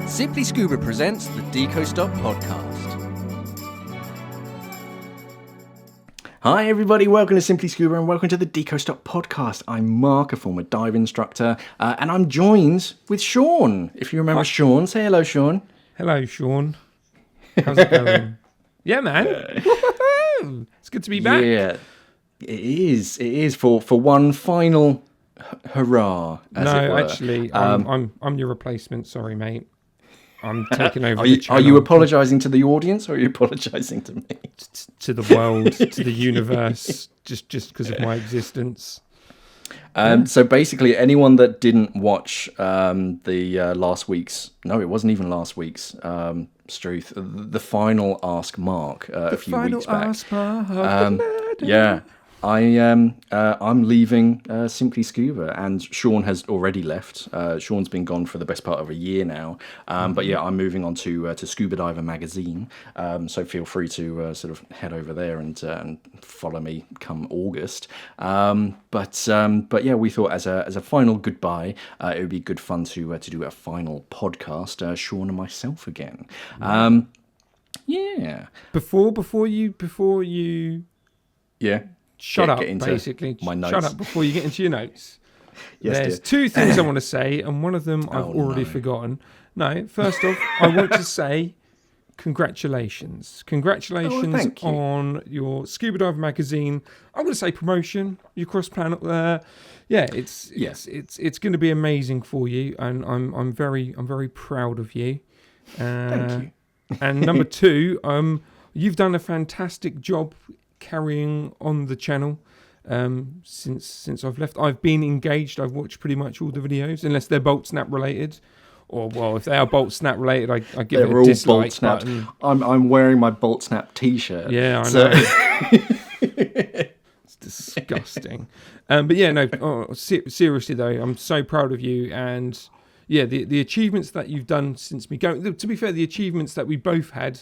Simply Scuba presents the Deco Stop podcast. Hi everybody, welcome to Simply Scuba and welcome to the Deco Stop podcast. I'm Mark, a former dive instructor, and I'm joined with Shaun. If you remember Shaun, say hello, Shaun. Hello, Shaun. How's it going? Yeah, man. It's good to be back. Yeah, it is. It is for one final hurrah. As it were. Actually, I'm your replacement. Sorry, mate. I'm taking over. Are you apologising to the audience, or are you apologising to me? To the world, to the universe, just because of my existence. So basically, anyone that didn't watch the last week's, no, it wasn't even last week's, Struth, the final Ask Mark a few weeks back. Ask Mark, yeah. I'm leaving Simply Scuba, and Shaun has already left. Shaun's been gone for the best part of a year now. But yeah, I'm moving on to Scuba Diver magazine. So feel free to sort of head over there and follow me come August. But yeah, we thought as a final goodbye, it would be good fun to do a final podcast, Shaun and myself again. Yeah. Before you. Yeah. Shut up, basically. My notes. Shut up before you get into your notes. Yes, There's dear. 2 things I want to say, and one of them I've already forgotten. No, first off, I want to say congratulations. Congratulations on your Scuba Diver magazine. I'm going to say promotion. You cross planet. It's going to be amazing for you, and I'm very proud of you. Thank you. And number 2, you've done a fantastic job carrying on the channel since I've left. I've been engaged. I've watched pretty much all the videos, unless they're bolt snap related. Or well, if they are bolt snap related, I give it a dislike button. I'm wearing my bolt snap t-shirt. Yeah, I know. It's disgusting. But yeah, no. Seriously though, I'm so proud of you, and yeah, the achievements that you've done since me going. To be fair, the achievements that we both had.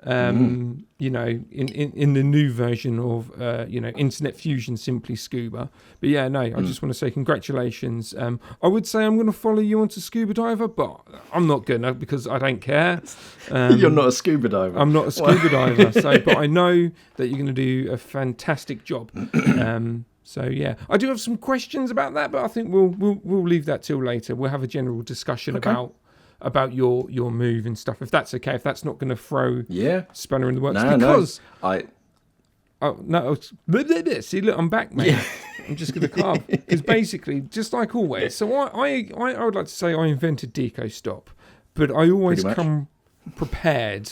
In the new version of Internet Fusion Simply Scuba. But yeah, no, I just want to say congratulations. I would say I'm going to follow you onto Scuba Diver, but I'm not going to because I don't care. You're not a scuba diver. I'm not a scuba diver, but I know that you're going to do a fantastic job. So yeah, I do have some questions about that, but I think we'll leave that till later. We'll have a general discussion about your move and stuff, if that's okay, if that's not going to throw spanner in the works. See, look, I'm back, mate. Yeah. I'm just going to carve. Because basically, just like always, so I would like to say I invented Deco Stop, but I always come prepared,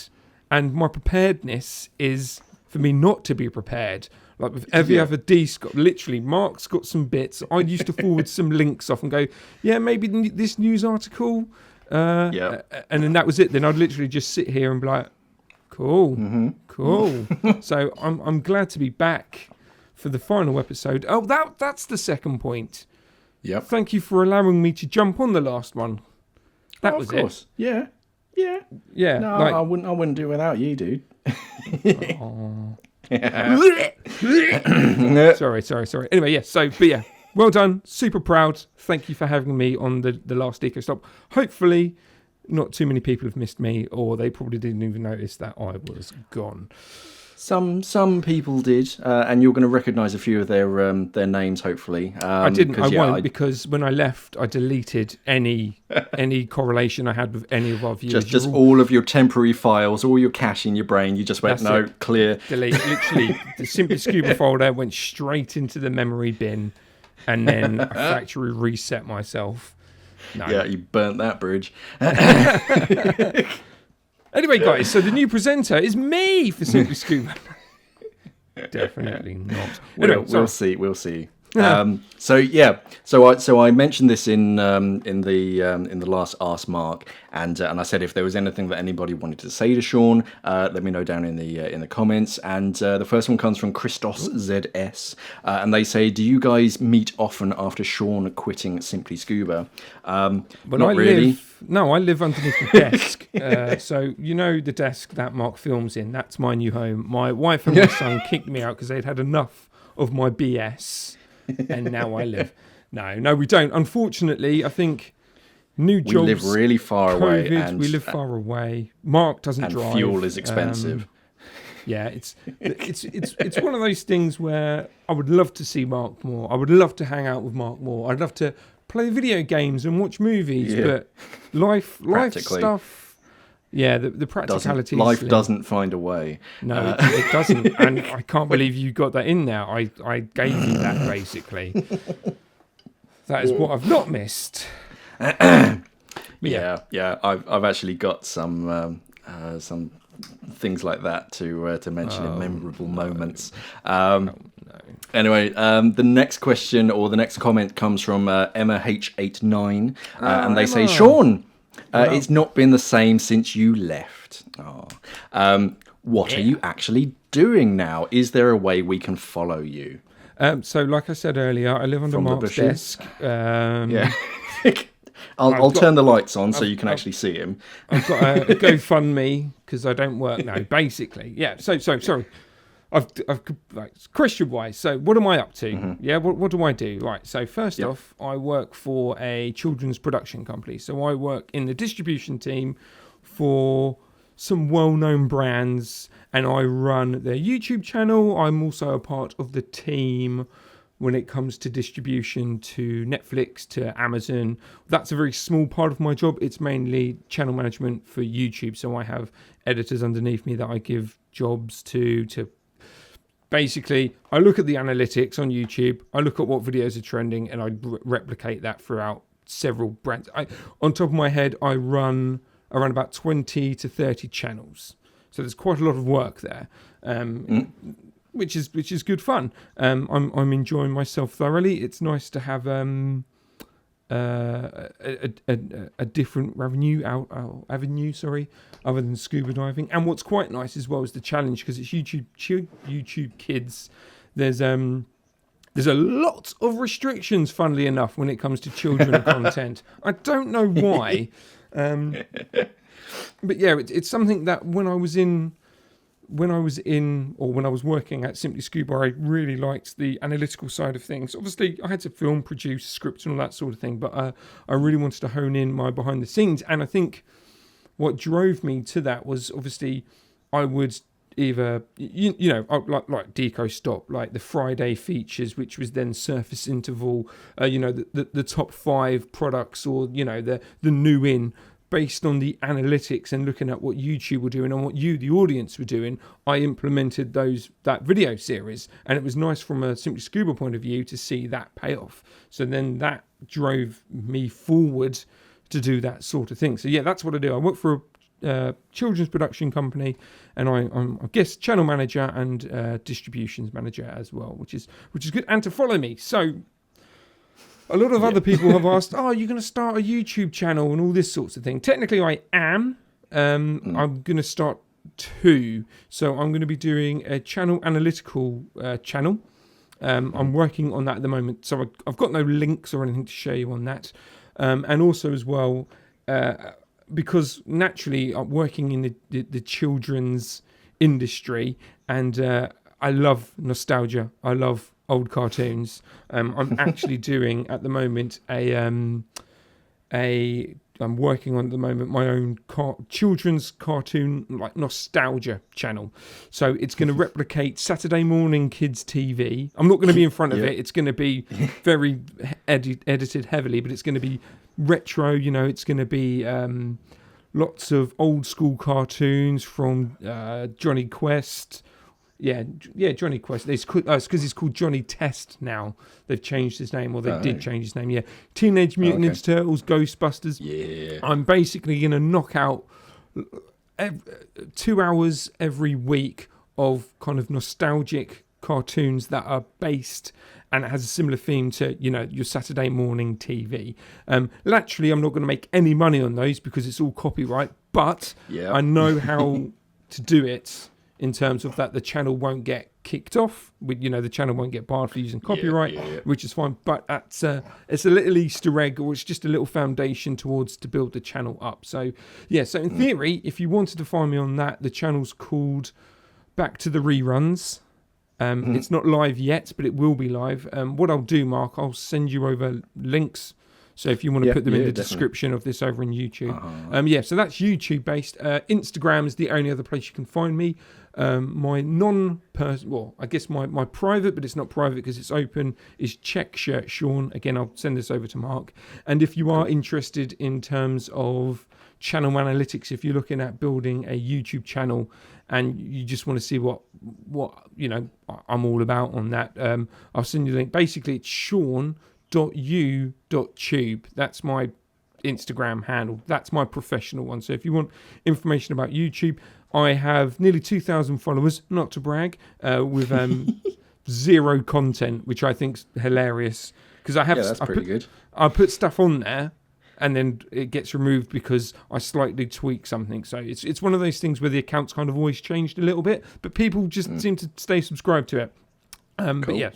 and my preparedness is for me not to be prepared. Like with every other D-Scott, literally, Mark's got some bits. I used to forward some links off and go, yeah, maybe this news article. And then that was it. Then I'd literally just sit here and be like, cool. So I'm glad to be back for the final episode. Oh, that's the second point. Yep. Thank you for allowing me to jump on the last one. That was it. Yeah. No, I wouldn't do it without you, dude. Sorry. Anyway, yes. But yeah. Well done, super proud. Thank you for having me on the last Deco Stop. Hopefully, not too many people have missed me, or they probably didn't even notice that I was gone. Some people did, and you're going to recognise a few of their names, hopefully. I didn't. I won't, because when I left, I deleted any correlation I had with any of our viewers. Just all of your temporary files, all your cache in your brain. You just went clear. Delete. Literally, the Simply Scuba folder went straight into the memory bin. And then I factory reset myself. No. Yeah, you burnt that bridge. Anyway, guys, so the new presenter is me for Simply Scuba. Definitely not. Anyway, we'll see. So I mentioned this in the last Ask Mark, and I said if there was anything that anybody wanted to say to Shaun, let me know down in the comments. And the first one comes from Christos ZS, and they say, "Do you guys meet often after Shaun quitting Simply Scuba?" Not really. I live underneath the desk. So you know the desk that Mark films in. That's my new home. My wife and my son kicked me out because they'd had enough of my BS. And now I live No, we don't. Unfortunately, I think new jobs. We live really far away, COVID, and we live far away. Mark doesn't and drive. fuel is expensive. Yeah, it's one of those things where I would love to see Mark more. I would love to hang out with Mark more. I'd love to play video games and watch movies, but life stuff. Yeah, the practicality. Life doesn't find a way. No, it doesn't. And I can't believe you got that in there. I gave you that basically. That is what I've not missed. Yeah. I've actually got some things like that to mention in memorable moments. Anyway, the next question or the next comment comes from Emma H89, and they say, Shaun, it's not been the same since you left. What are you actually doing now? Is there a way we can follow you? So, like I said earlier, I live under Mark's desk. Yeah. I'll turn the lights on so you can actually see him. I've got a GoFundMe because I don't work now, basically. Yeah, so sorry. I've question-wise, so what am I up to? Mm-hmm. Yeah, what do I do? Right, so first off, I work for a children's production company. So I work in the distribution team for some well-known brands, and I run their YouTube channel. I'm also a part of the team when it comes to distribution to Netflix, to Amazon. That's a very small part of my job. It's mainly channel management for YouTube. So I have editors underneath me that I give jobs to basically, I look at the analytics on YouTube, I look at what videos are trending, and I replicate that throughout several brands. On top of my head, I run around about 20 to 30 channels. So there's quite a lot of work there. Which is good fun. I'm enjoying myself thoroughly. It's nice to have a different avenue, other than scuba diving. And what's quite nice as well is the challenge, because it's YouTube Kids. There's a lot of restrictions, funnily enough, when it comes to children content. I don't know why, but yeah, it's something that when I was working at Simply Scuba, I really liked the analytical side of things. Obviously, I had to film, produce, script, and all that sort of thing, but I really wanted to hone in my behind the scenes. And I think what drove me to that was, obviously, I would either, like Deco Stop, like the Friday features, which was then Surface Interval, the top 5 products, or, the new in, based on the analytics and looking at what YouTube were doing and what you, the audience, were doing. I implemented that video series, and it was nice from a Simply Scuba point of view to see that pay off. So then that drove me forward to do that sort of thing. So yeah, that's what I do. I work for a children's production company, and I'm I guess channel manager and distributions manager as well, which is good. And to follow me, so a lot of other people have asked, are you going to start a YouTube channel and all this sorts of thing? Technically, I am. I'm going to start 2. So I'm going to be doing a channel analytical channel. I'm working on that at the moment. So I've got no links or anything to show you on that. And also as well, because naturally I'm working in the children's industry, and I love nostalgia. I love old cartoons. I'm actually doing at the moment I'm working on at the moment my own children's cartoon, like nostalgia channel. So it's going to replicate Saturday morning kids TV. I'm not going to be in front of it. It's going to be very edited heavily, but it's going to be retro. It's going to be lots of old school cartoons from Johnny Quest. Yeah, Johnny Quest. It's because he's called Johnny Test now. They've changed his name, or they did change his name. Yeah, Teenage Mutant Ninja Turtles, Ghostbusters. Yeah, I'm basically going to knock out 2 hours every week of kind of nostalgic cartoons that are based, and it has a similar theme to your Saturday morning TV. Naturally, I'm not going to make any money on those because it's all copyright, but I know how to do it. In terms of that, the channel won't get kicked off. The channel won't get barred for using copyright, which is fine. But it's a little Easter egg, or it's just a little foundation to build the channel up. So, so in theory, if you wanted to find me on that, the channel's called Back to the Reruns. It's not live yet, but it will be live. What I'll do, Mark, I'll send you over links. So if you want to put them in the description of this over on YouTube. So that's YouTube based. Instagram is the only other place you can find me. My I guess my private, but it's not private because it's open, is Check Shirt Shaun. Again, I'll send this over to Mark. And if you are interested in terms of channel analytics, if you're looking at building a YouTube channel and you just want to see what I'm all about on that, I'll send you the link. Basically, it's Shaun.u.tube. That's my Instagram handle. That's my professional one. So if you want information about YouTube, I have nearly 2,000 followers, not to brag, with 0 content, which I think's hilarious because that's pretty good. I put stuff on there and then it gets removed because I slightly tweak something. So it's one of those things where the account's kind of always changed a little bit, but people just seem to stay subscribed to it. Cool.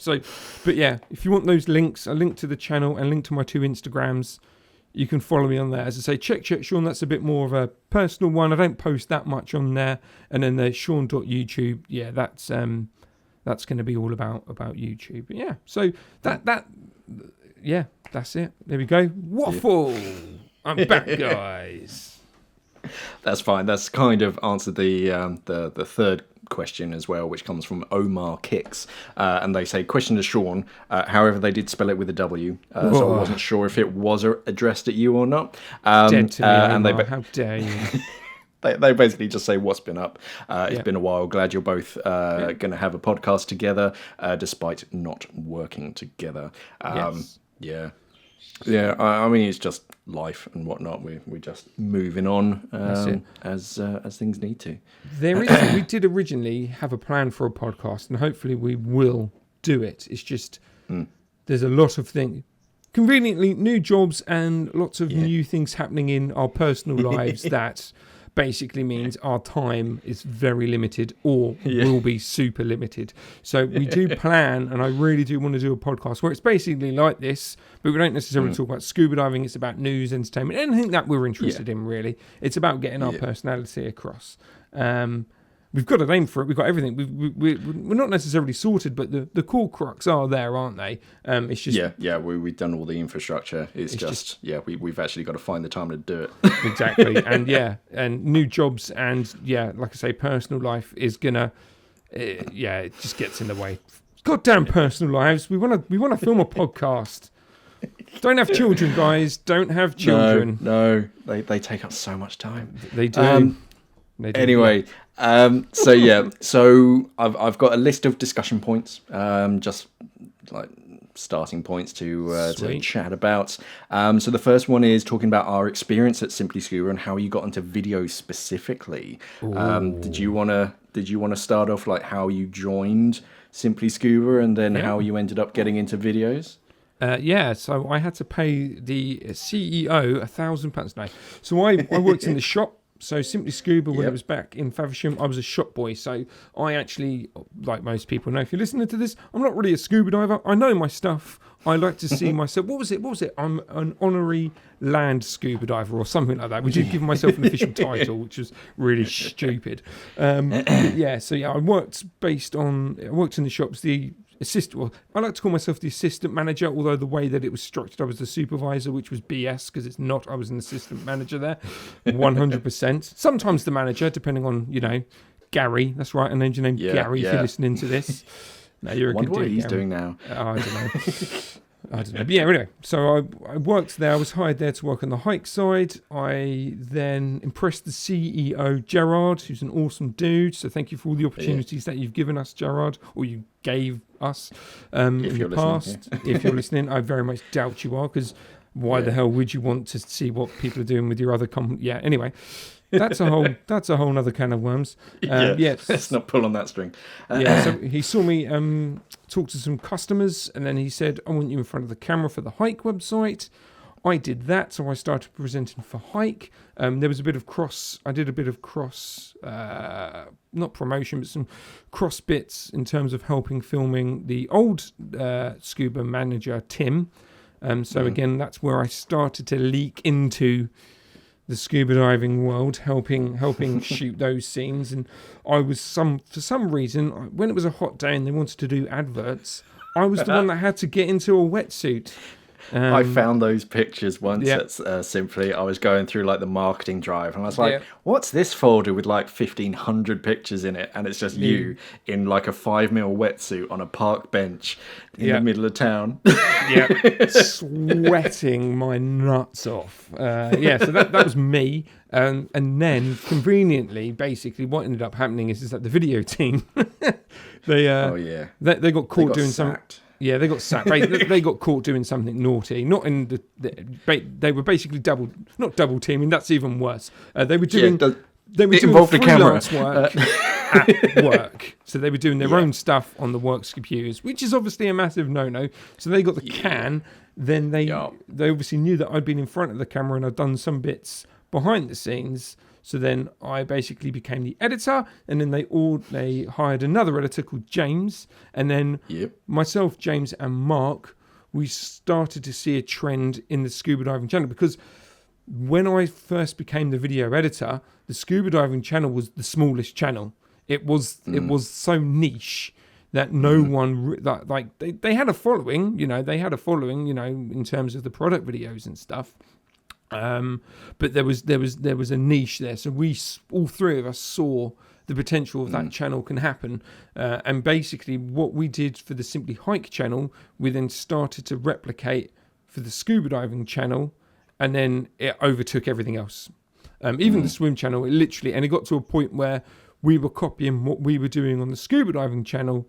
But if you want those links, a link to the channel and a link to my 2 Instagrams, you can follow me on there. As I say, Check Shaun, that's a bit more of a personal one. I don't post that much on there. And then the Shaun.YouTube, that's going to be all about YouTube. But so that's it. There we go. Waffle! I'm back, guys. That's fine. That's kind of answered the third question as well, which comes from Omar Kicks, and they say, question to Shaun, however they did spell it with a W, so I wasn't sure if it was addressed at you or not. Dead to me, Omar, how dare you. They basically just say, what's been up? It's been a while. Glad you're both going to have a podcast together, despite not working together. I mean, it's just life and whatnot. We're just moving on as things need to. We did originally have a plan for a podcast, and hopefully we will do it. It's just there's a lot of things, conveniently new jobs and lots of new things happening in our personal lives that basically means our time is very limited or will be super limited. So we do plan, and I really do want to do a podcast where it's basically like this, but we don't necessarily talk about scuba diving. It's about news, entertainment, anything that we're interested in, really. It's about getting our personality across. We've got a name for it. We've got everything. We're not necessarily sorted, but the core crux are there, aren't they? It's just we've done all the infrastructure. It's just we've actually got to find the time to do it. Exactly, and new jobs and like I say, personal life is gonna it just gets in the way. Goddamn personal lives. We want to film a podcast. Don't have children, guys. Don't have children. No, they take up so much time. They do. Anyway, so I've got a list of discussion points, just like starting points to chat about. So the first one is talking about our experience at Simply Scuba and how you got into video specifically. Did you want to start off like how you joined Simply Scuba and then how you ended up getting into videos? So I had to pay the CEO £1,000. No, so I worked in the shop. So Simply Scuba, when it was back in Faversham, I was a shop boy. So I actually, like most people know, if you're listening to this, I'm not really a scuba diver. I know my stuff. I like to see myself. What was it? I'm an honorary land scuba diver or something like that. We did give myself an official title, which was really stupid. I worked in the shops. I like to call myself the assistant manager, although the way that it was structured, I was the supervisor, which was BS because it's not. I was an assistant manager there, 100%. Sometimes the manager, depending on, Gary. That's right, an engineer named Gary, if you're listening to this. No, you're a good dude, what he's Gary. doing now. I don't know. But anyway, so I worked there. I was hired there to work on the hike side. I then impressed the CEO, Gerard, who's an awesome dude. So thank you for all the opportunities that you've given us, Gerard, or you gave us in the past. If you're listening, I very much doubt you are, because why the hell would you want to see what people are doing with your other company? Yeah, anyway. That's a whole nother can of worms. Let's not pull on that string. So he saw me talk to some customers, and then he said, I want you in front of the camera for the Hike website. I did that, so I started presenting for Hike. There was a bit of I did a bit of cross, not promotion, but some cross bits in terms of helping filming the old scuba manager, Tim. Again, that's where I started to leak into the scuba diving world, helping shoot those scenes. And I was for some reason, when it was a hot day and they wanted to do adverts, I was the one that had to get into a wetsuit. I found those pictures once at Simply. I was going through like the marketing drive and I was like, what's this folder with like 1,500 pictures in it? And it's just you in like a 5mm wetsuit on a park bench in the middle of town. Sweating my nuts off. So that was me. And then conveniently, basically what ended up happening is that the video team, they got caught doing something. Yeah, they got sacked. They got caught doing something naughty. Not in they were basically not double teaming. That's even worse. They were doing freelance work at work. So they were doing their own stuff on the work's computers, which is obviously a massive no-no. So they got the can. Then they obviously knew that I'd been in front of the camera and I'd done some bits behind the scenes. So then I basically became the editor, and then they hired another editor called James, and then myself, James, and Mark, we started to see a trend in the scuba diving channel, because when I first became the video editor, the scuba diving channel was the smallest channel. It was so niche that no one they had a following, in terms of the product videos and stuff. But there was a niche there, so we all three of us saw the potential of that channel can happen, and basically what we did for the Simply Hike channel, we then started to replicate for the scuba diving channel, and then it overtook everything else. Even the swim channel, it got to a point where we were copying what we were doing on the scuba diving channel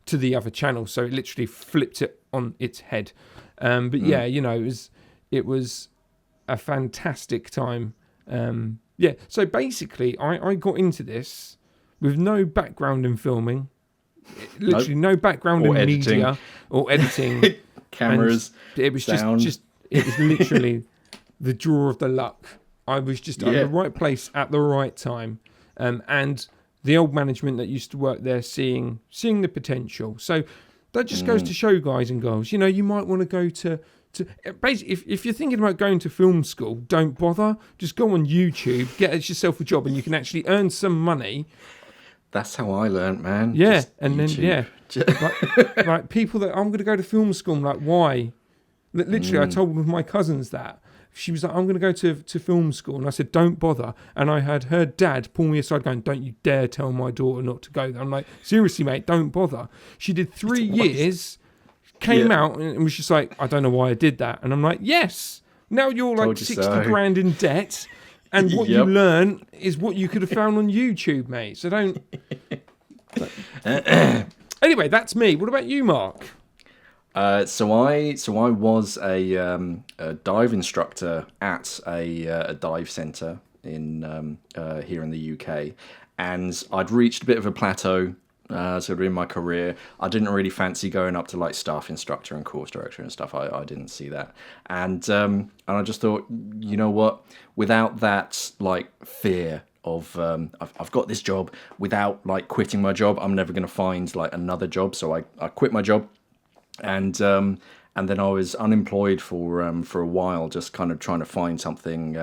to the other channel, so it literally flipped it on its head. It was a fantastic time. So basically I got into this with no background in filming, literally no background in editing. media or editing. Cameras, it was sound. it was literally the draw of the luck. I was just at the right place at the right time, and the old management that used to work there seeing the potential. So that just goes to show, guys and girls, you might want to go to basically, if you're thinking about going to film school, don't bother. Just go on YouTube, get yourself a job, and you can actually earn some money. That's how I learnt, man. Yeah, just and YouTube. then like people that I'm going to go to film school. I'm like, why? Literally, I told my cousins that. She was like, I'm going to go to film school, and I said, don't bother. And I had her dad pull me aside, going, don't you dare tell my daughter not to go there. I'm like, seriously, mate, don't bother. She did 3 years. Came out and was just like, I don't know why I did that. And I'm like, yes, now you're like 60 grand in debt, and what you learn is what you could have found on YouTube, mate. So don't. Anyway, that's me. What about you, Mark? So I was a dive instructor at a dive centre in here in the UK, and I'd reached a bit of a plateau. Sort of in my career, I didn't really fancy going up to like staff instructor and course director and stuff. I didn't see that, and I just thought, you know what? Without that like fear of I've got this job, without like quitting my job, I'm never going to find like another job. So I quit my job, and then I was unemployed for a while, just kind of trying to find something.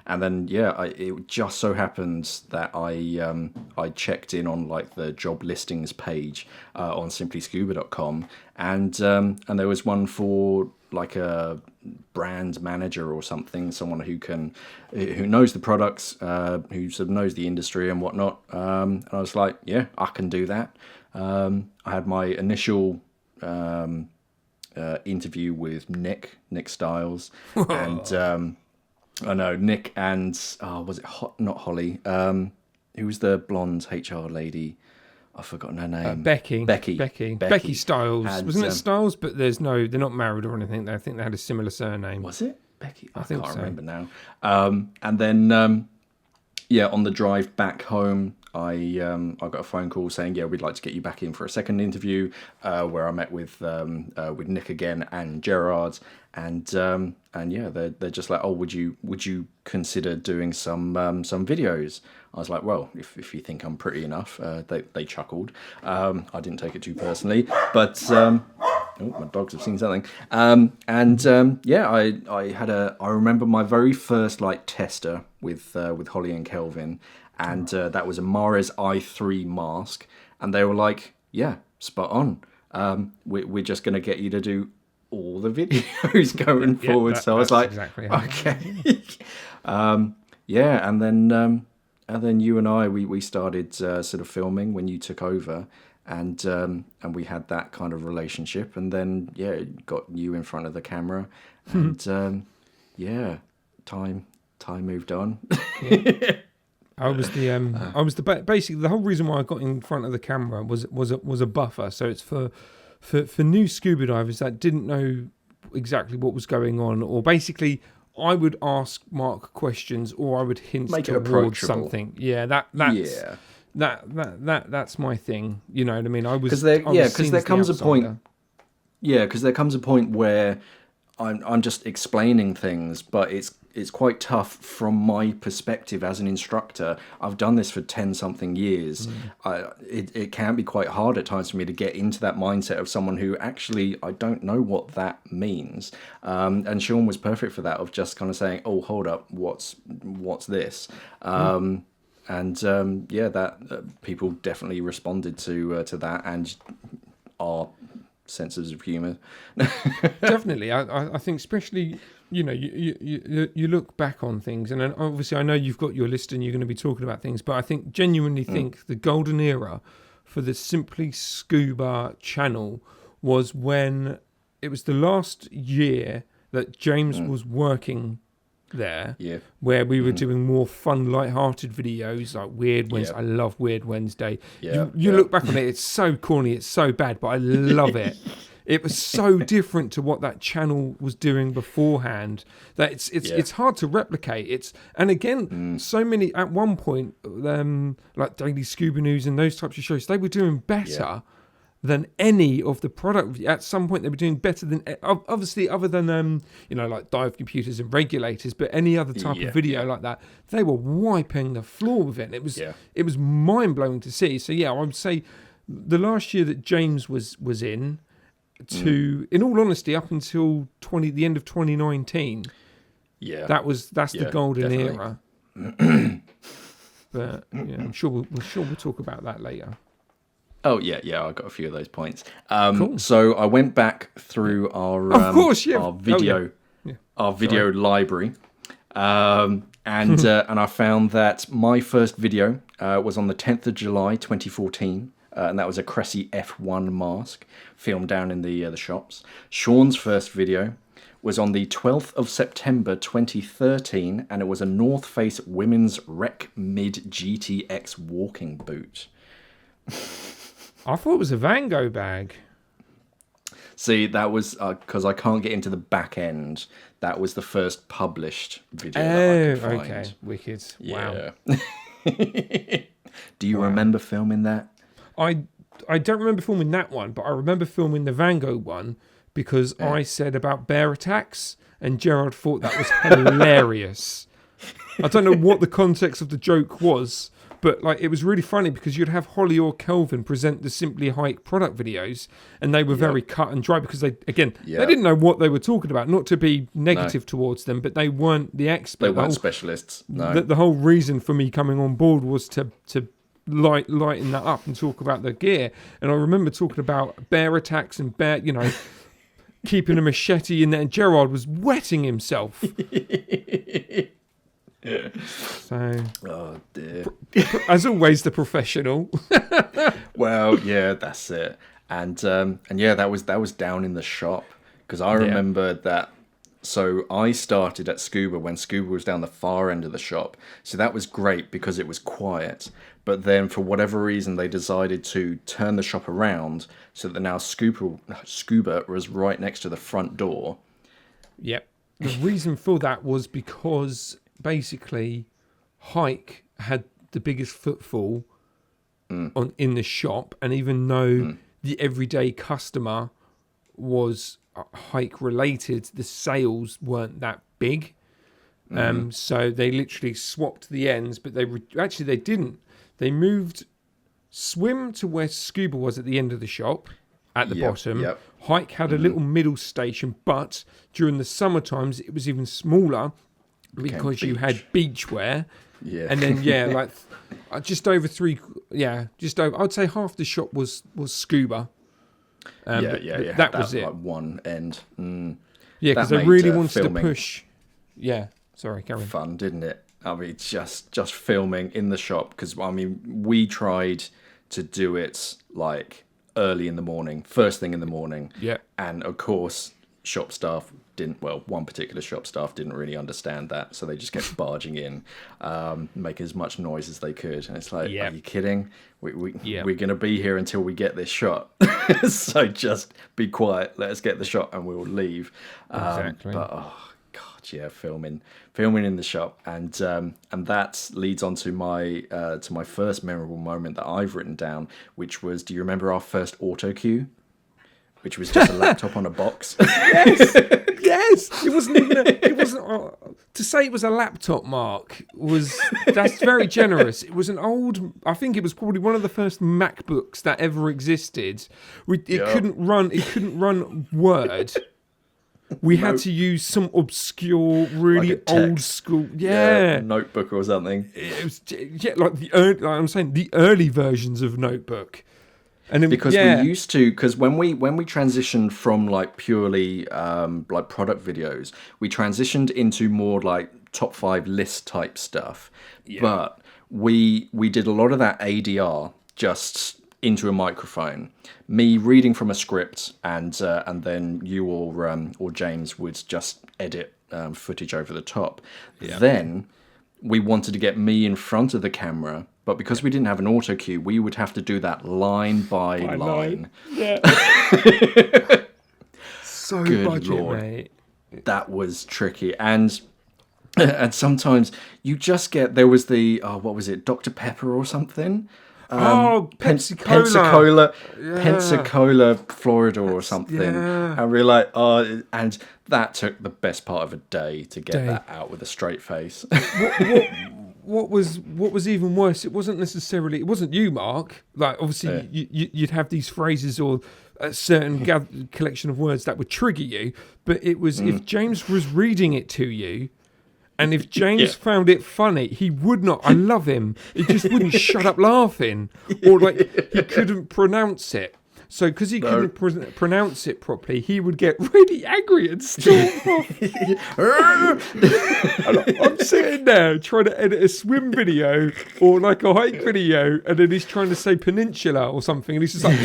And then it just so happened that I checked in on like the job listings page on simplyscuba.com, and there was one for like a brand manager or something, someone who knows the products, who sort of knows the industry and whatnot. And I was like, yeah, I can do that. I had my initial interview with Nick Stiles, and I know Nick and was it not Holly? Who was the blonde HR lady? I've forgotten her name. Becky Stiles. And, wasn't it Stiles? But they're not married or anything. I think they had a similar surname. Was it Becky? I think can't so. remember now. And then on the drive back home, I got a phone call saying, we'd like to get you back in for a second interview, where I met with Nick again and Gerard, and they're just like, oh, would you consider doing some videos? I was like, well, if you think I'm pretty enough. They chuckled. I didn't take it too personally, but Oh, my dogs have seen something. Yeah, I remember my very first like tester with Holly and Kelvin, and that was a Mares i3 mask, and they were like, yeah, spot on. We're just going to get you to do all the videos going forward. So I was like, exactly okay. And then you and I, we started sort of filming when you took over, and we had that kind of relationship, and then got you in front of the camera, and time moved on. I was the basically the whole reason why I got in front of the camera was a buffer. So it's for new scuba divers that didn't know exactly what was going on, or basically I would ask Mark questions, or I would hint towards something. Yeah, that's my thing. You know what I mean? Because there comes a point. Yeah, because there comes a point where I'm just explaining things, but it's quite tough from my perspective as an instructor. I've done this for 10-something years. It can be quite hard at times for me to get into that mindset of someone who actually I don't know what that means. And Shaun was perfect for that, of just kind of saying, "Oh, hold up, what's this?" That people definitely responded to that, and our senses of humour. Definitely, I think especially. You know, you look back on things, and obviously I know you've got your list and you're going to be talking about things, but I genuinely think the golden era for the Simply Scuba channel was when it was the last year that James was working there, where we were doing more fun, light-hearted videos like Weird Wednesday. I love Weird Wednesday. You look back on it, it's so corny, it's so bad, but I love it. It was so different to what that channel was doing beforehand that it's hard to replicate. So many at one point, like Daily Scuba News and those types of shows, they were doing better than any of the product. At some point, they were doing better than, obviously, other than like Dive Computers and Regulators, but any other type of video like that, they were wiping the floor with it. It was mind blowing to see. So I would say the last year that James was in. In all honesty, up until the end of 2019, that's the golden era. But I'm sure we'll talk about that later. Oh yeah, I've got a few of those points. Cool. So I went back through our video library, and I found that my first video was on the 10th of July 2014. And that was a Cressy F1 mask filmed down in the shops. Shaun's first video was on the 12th of September 2013, and it was a North Face women's Rec Mid GTX walking boot. I thought it was a Van Gogh bag. See, that was because I can't get into the back end. That was the first published video that I could find. Okay, wicked. Wow. Do you remember filming that? I don't remember filming that one, but I remember filming the Van Gogh one because I said about bear attacks, and Gerard thought that was hilarious. I don't know what the context of the joke was, but it was really funny because you'd have Holly or Kelvin present the Simply Hike product videos, and they were very cut and dry because they didn't know what they were talking about. Not to be negative towards them, but they weren't the expert. They weren't specialists. No. The whole reason for me coming on board was to lighten that up and talk about the gear. And I remember talking about bear attacks and keeping a machete in there, and Gerard was wetting himself. So, oh dear. As always, the professional. Well, yeah, that's it. And that was down in the shop, because I remember that. So I started at Scuba when Scuba was down the far end of the shop. So that was great because it was quiet. But then for whatever reason, they decided to turn the shop around so that now Scuba was right next to the front door. Yep. The reason for that was because basically Hike had the biggest footfall in the shop. And even though the everyday customer was Hike related, the sales weren't that big. So they literally swapped the ends, but they didn't. They moved Swim to where Scuba was at the end of the shop, at the bottom. Yep. Hike had a little middle station, but during the summer times it was even smaller because you had beachwear. Yeah. And then just over I'd say half the shop was scuba. That was it. Like one end. Yeah, because they really wanted to push. Yeah, sorry, carry on. Fun, didn't it? I mean, just filming in the shop, because I mean, we tried to do it like early in the morning, first thing in the morning. Yeah. And of course, shop staff one particular shop staff didn't really understand that, so they just kept barging in, making as much noise as they could. And it's like, are you kidding? We're going to be here until we get this shot. So just be quiet, let us get the shot and we'll leave. Exactly. But, oh, God, yeah, filming in the shop. And that leads on to my first memorable moment that I've written down, which was, do you remember our first auto cue? Which was just a laptop on a box. Yes. It wasn't even. To say it was a laptop, Mark, that's very generous. It was an old. I think it was probably one of the first MacBooks that ever existed. It couldn't run Word. We had to use some obscure, really like old school, notebook or something. It was like the early versions of Notebook. And then, because we used to, because when we transitioned from like purely like product videos, we transitioned into more like top 5 list type stuff. Yeah. But we did a lot of that ADR just into a microphone. Me reading from a script, and then you or James would just edit footage over the top. Yeah. Then we wanted to get me in front of the camera. But because we didn't have an auto cue, we would have to do that line by line. Yeah. So good budget, Lord. Mate. That was tricky. And sometimes you just get, there was the, what was it, Dr. Pepper or something? Pensacola. Pensacola, Florida or something. Yeah. And we're like, and that took the best part of a day to get that out with a straight face. What was even worse? It wasn't you, Mark. Like obviously, you'd have these phrases or a certain collection of words that would trigger you. But it was if James was reading it to you, and if James found it funny, he would not. I love him. He just wouldn't shut up laughing, or like he couldn't pronounce it. So because he couldn't pronounce it properly, he would get really angry and storm off. I'm sitting there trying to edit a swim video or like a hike video, and then he's trying to say peninsula or something, and he's just like,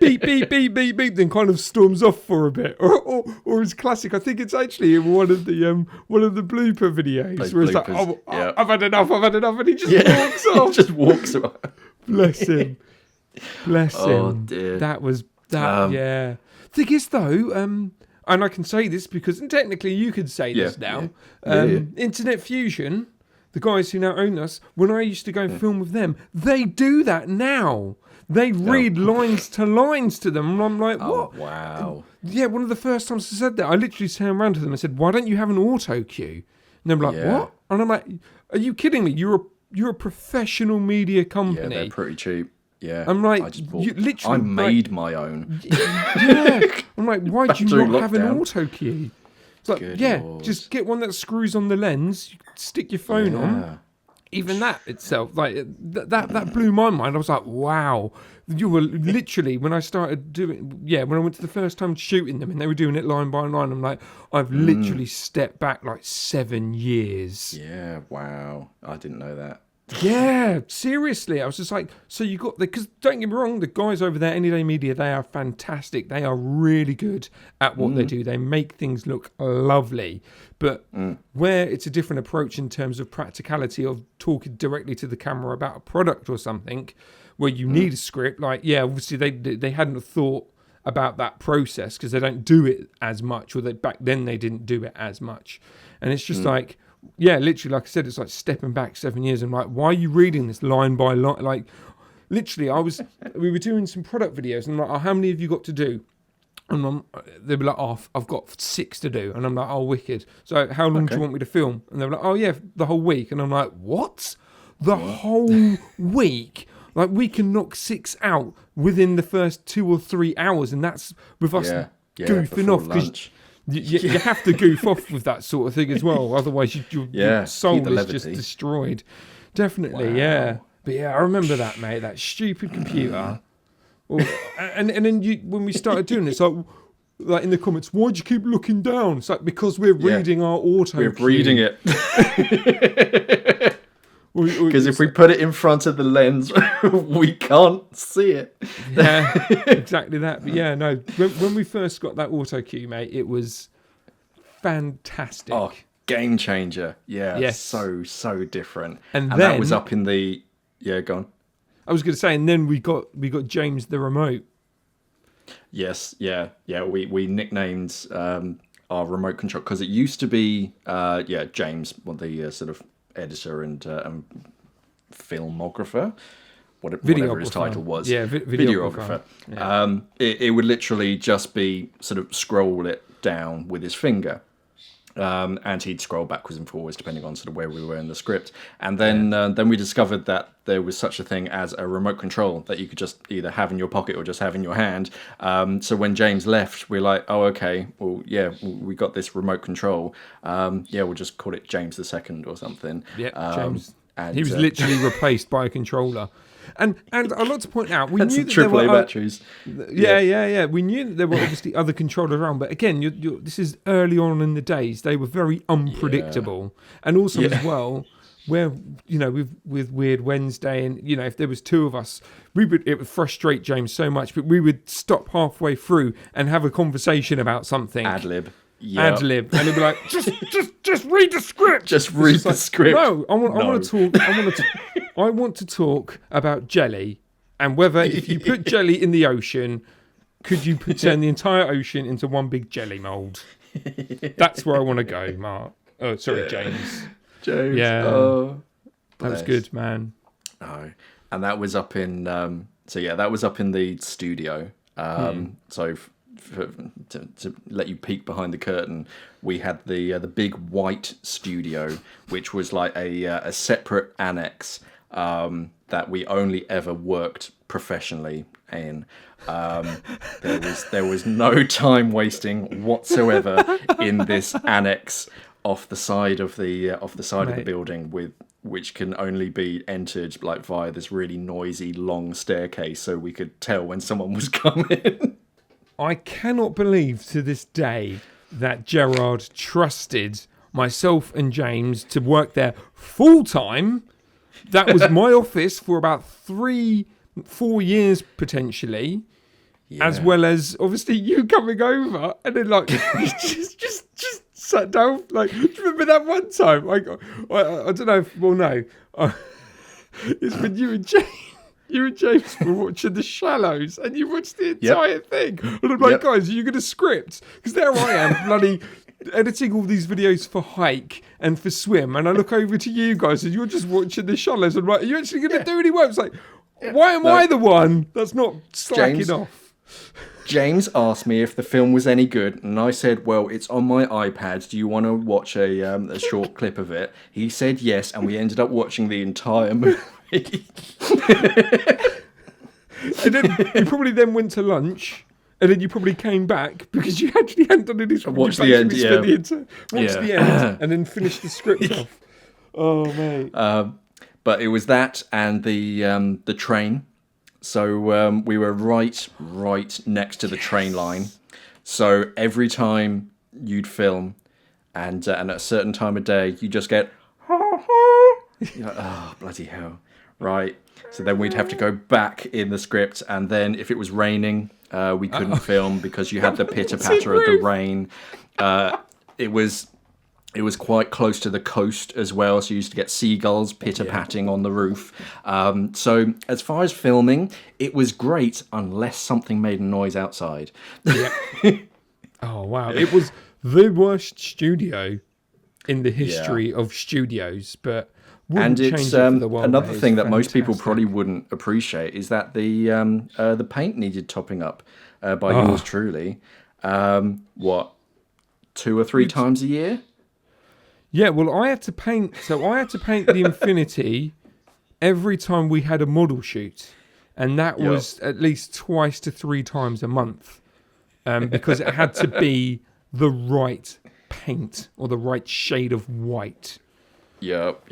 beep, beep, beep, beep, beep, then kind of storms off for a bit. Or his classic, I think it's actually in one of the blooper videos, where it's like, I've had enough, and he just walks off. Just walks off. Bless him. Bless him. Oh dear. That was that. Yeah. Thing is, though, and I can say this because technically you could say this now. Internet Fusion, the guys who now own us, when I used to go and film with them, they do that now. They read lines to them, and I'm like, what? Oh, wow. Yeah, one of the first times I said that, I literally turned around to them and said, "Why don't you have an auto cue?" And they were like, "What?" And I'm like, "Are you kidding me? You're a professional media company." Yeah, they're pretty cheap. Yeah, I'm like, I made my own. Yeah, I'm like, why do you not have an auto cue? It's like, Lord. Just get one that screws on the lens. You stick your phone on. Even that itself, like that blew my mind. I was like, wow, you were literally when I started doing, when I went to the first time shooting them and they were doing it line by line. I'm like, I've literally stepped back like 7 years. Yeah, wow, I didn't know that. Yeah, seriously. I was just like, so you got because don't get me wrong, the guys over there, Anyday Media, they are fantastic. They are really good at what they do. They make things look lovely. But where it's a different approach in terms of practicality of talking directly to the camera about a product or something, where you need a script, like, obviously they hadn't thought about that process because they don't do it as much, or back then they didn't do it as much. And it's just like, literally, like I said, it's like stepping back 7 years and like, why are you reading this line by line? Like, literally, we were doing some product videos and I'm like, how many have you got to do? And they'd be like, I've got 6 to do. And I'm like, wicked. So how long do you want me to film? And they were like, the whole week. And I'm like, what? The whole week? Like, we can knock 6 out within the first 2 or 3 hours, and that's with us goofing off. Because you have to goof off with that sort of thing as well. Otherwise, your soul is just destroyed. Definitely, yeah. But yeah, I remember that, mate. That stupid computer. And then when we started doing it, it's like in the comments, why'd you keep looking down? It's like, because we're reading our auto. We're reading it. Because if we put it in front of the lens, we can't see it. Yeah, exactly that. But yeah, no, when we first got that auto cue, mate, it was fantastic. Oh, game changer. Yeah, yes. So different. And then, that was up in the... Yeah, go on. I was going to say, and then we got James the remote. Yes, yeah. We nicknamed our remote control, because it used to be James, the sort of editor and filmographer, whatever his title was. Yeah, videographer. Yeah. It would literally just be sort of scroll it down with his finger. And he'd scroll backwards and forwards depending on sort of where we were in the script. And then we discovered that there was such a thing as a remote control that you could just either have in your pocket or just have in your hand. So when James left, we're like, oh, okay, well, yeah, we got this remote control. We'll just call it James II or something. Yeah, James. And he was literally replaced by a controller. And I'd like to point out, we knew that AAA there were batteries. Yeah. We knew that there were obviously other controllers around, but again, this is early on in the days. They were very unpredictable, and also as well, where with Weird Wednesday, and if there was two of us, it would frustrate James so much, but we would stop halfway through and have a conversation about something. Ad lib. Ad lib, and he'd be like, just read the script. Just read the script. No, I want to talk. I want to talk about jelly, and whether if you put jelly in the ocean, could you turn the entire ocean into one big jelly mold? That's where I want to go, Mark. Oh, sorry, James. Yeah, that was good, man. Oh, and that was up in. That was up in the studio. So. To let you peek behind the curtain, we had the big white studio, which was like a separate annex that we only ever worked professionally in. There was no time wasting whatsoever in this annex off the side of the of the building, which can only be entered like via this really noisy long staircase, so we could tell when someone was coming. I cannot believe to this day that Gerard trusted myself and James to work there full time. That was my office for about 3-4 years potentially, as well as obviously you coming over, and then like just sat down. Like, do you remember that one time? I don't know. It's when you and James. You and James were watching The Shallows, and you watched the entire thing. And I'm like, guys, are you going to script? Because there I am, bloody editing all these videos for Hike and for Swim, and I look over to you guys, and you're just watching The Shallows. And I'm like, are you actually going to do any work? It's like, why am I the one that's not slacking off? James asked me if the film was any good, and I said, well, it's on my iPad. Do you want to watch a short clip of it? He said yes, and we ended up watching the entire movie. And then you probably then went to lunch, and then you probably came back because you actually hadn't done any script. Watched the end, Watched the end, and then finished the script off. Oh, mate. But it was that and the train. So we were right next to the train line. So every time you'd film, and at a certain time of day, you just get, you're like, oh, bloody hell. Right. So then we'd have to go back in the script, and then if it was raining, we couldn't film because you had the pitter-patter of the rain. It was quite close to the coast as well, so you used to get seagulls pitter-patting on the roof. So as far as filming, it was great unless something made a noise outside. Yeah. Oh, wow. It was the worst studio in the history of studios, but... And it's another thing that most people probably wouldn't appreciate is that the paint needed topping up by yours truly. 2 or 3 times a year? Yeah, well, I had to paint the Infinity every time we had a model shoot, and that was at least 2 to 3 times a month, because it had to be the right paint or the right shade of white. Yep.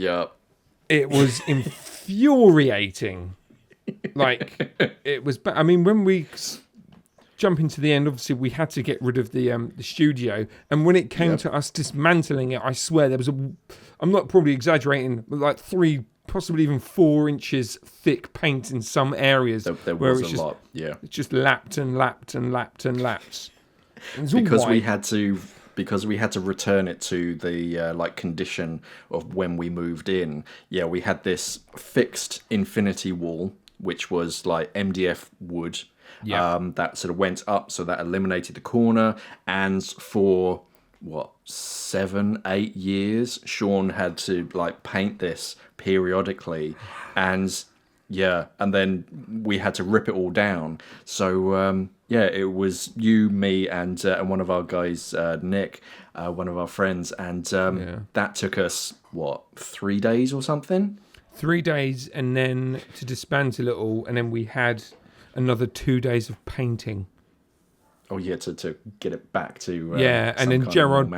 It was infuriating. Like, it was. I mean, when we jump into the end, obviously we had to get rid of the studio, and when it came to us dismantling it, I swear there was I'm not probably exaggerating, but like 3, possibly even 4 inches thick paint in some areas. There was a lot. It just lapped and lapped and lapped and lapped. Because we had to return it to the condition of when we moved in. Yeah, we had this fixed infinity wall, which was like MDF wood. That sort of went up, so that eliminated the corner. And for 7-8 years, Shaun had to like paint this periodically, and then we had to rip it all down. So it was you, me, and one of our guys, Nick, one of our friends, and that took us 3 days or something. 3 days, and then to dismantle it all, and then we had another 2 days of painting. Oh yeah, to get it back to and then Gerard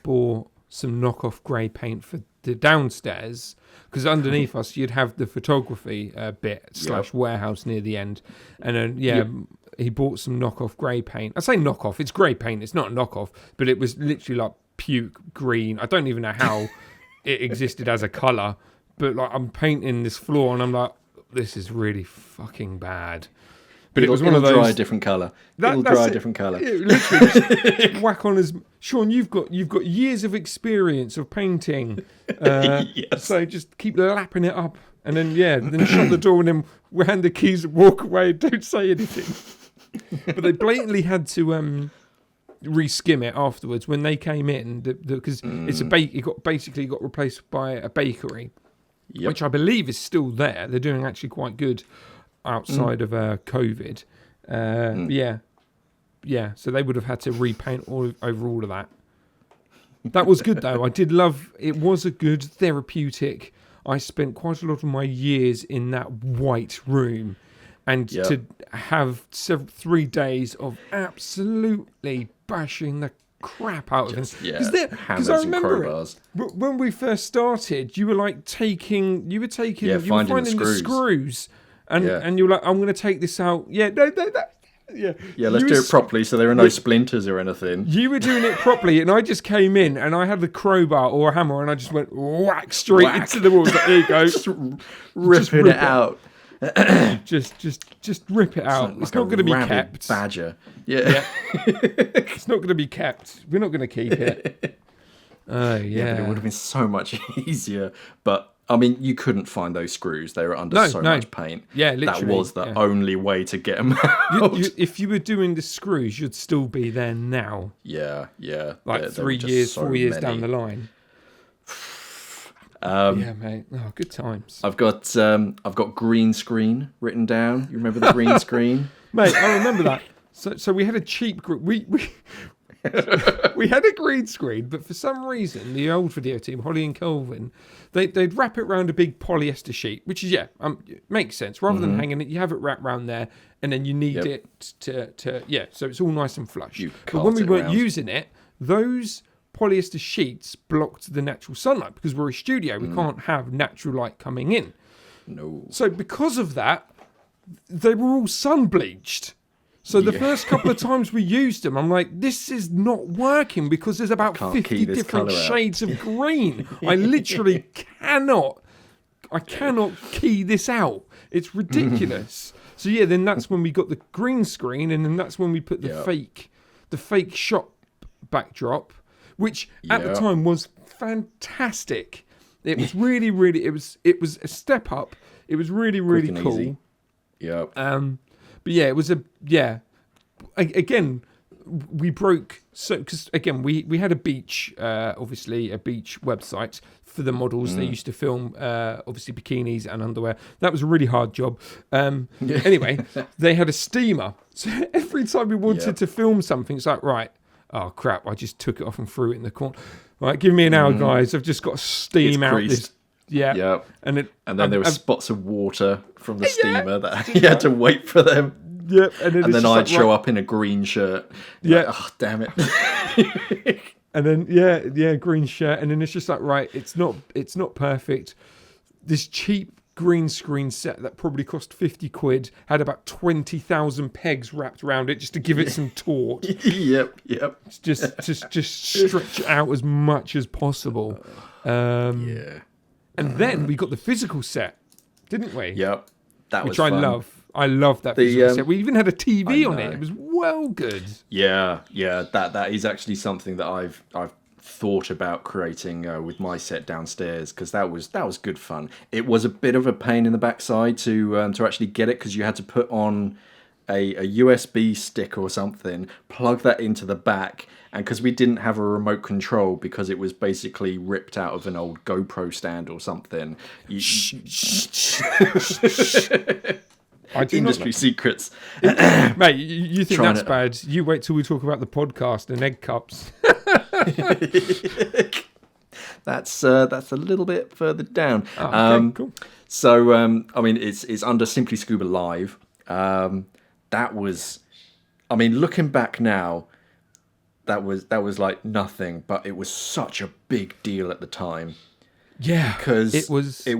bought some knockoff grey paint for the downstairs, because underneath us you'd have the photography bit / warehouse near the end, and then he bought some knockoff grey paint. I say knockoff, it's grey paint, it's not a knockoff, but it was literally like puke green. I don't even know how it existed as a colour, but like I'm painting this floor and I'm like, this is really fucking bad. But it was one of those. Dry a different colour. It'll dry a different colour. Literally, just whack on as Shaun. You've got years of experience of painting, so just keep lapping it up, and then shut the door and then hand the keys and walk away. Don't say anything. But they blatantly had to re-skim it afterwards when they came in because it's it got replaced by a bakery, which I believe is still there. They're doing actually quite good outside of COVID. So they would have had to repaint over all of that. That was good though. I did love it. Was a good therapeutic. I spent quite a lot of my years in that white room, and to have 3 days of absolutely bashing the crap out of it. Because I remember when we first started, you were like finding the screws. And you're like, I'm going to take this out. Let's do it properly so there are no splinters or anything. You were doing it properly, and I just came in, and I had the crowbar or a hammer, and I just went straight into the wall. Like, there you go. Just ripping it out. just rip it out. It's not going to be kept. Badger. It's not going to be kept. We're not going to keep it. But it would have been so much easier. But I mean, you couldn't find those screws. They were under so much paint. Yeah, literally. That was the only way to get them out. If you were doing the screws, you'd still be there now. Yeah. Like 3 years, 4 years down the line. Mate. Oh, good times. I've got green screen written down. You remember the green screen? Mate, I remember that. So we had a cheap we we had a green screen, but for some reason, the old video team, Holly and Kelvin, they'd wrap it around a big polyester sheet, which is, makes sense. Rather than hanging it, you have it wrapped around there, and then you need it to so it's all nice and flush. But when we weren't using it, those polyester sheets blocked the natural sunlight, because we're a studio, we can't have natural light coming in. No. So because of that, they were all sun bleached. So the first couple of times we used them, I'm like, this is not working, because there's about 50 different shades of green. I literally cannot key this out. It's ridiculous. So then that's when we got the green screen, and then that's when we put the fake shop backdrop, which at the time was fantastic. It was really, really, it was a step up. It was really, really cool. Easy. Yep. But it was again, we broke, because again, we had a beach, obviously a beach website for the models. They used to film, obviously, bikinis and underwear. That was a really hard job. Anyway, they had a steamer. So every time we wanted to film something, it's like, right, oh crap, I just took it off and threw it in the corner. Right, give me an hour, guys. I've just got to steam out this Yeah. Yep. And then there were spots of water from the steamer that you had to wait for them. Yep. And then I'd show up in a green shirt. Yeah. Like, oh, damn it. And then green shirt, and then it's just like, right, it's not perfect. This cheap green screen set that probably cost 50 quid had about 20,000 pegs wrapped around it just to give it some taut. Yep. Just stretch it out as much as possible. And then we got the physical set, didn't we? Yep. Which I love. I love that physical set. We even had a TV on it. It was well good. Yeah. That is actually something that I've thought about creating with my set downstairs, because that was good fun. It was a bit of a pain in the backside to actually get it, because you had to put on a USB stick or something, plug that into the back, and because we didn't have a remote control, because it was basically ripped out of an old GoPro stand or something. Industry secrets. Mate, you think that's bad? You wait till we talk about the podcast and egg cups. That's a little bit further down. Oh, okay, cool. So I mean, it's under Simply Scuba Live. That was, I mean, looking back now, that was like nothing, but it was such a big deal at the time. Yeah, because it was a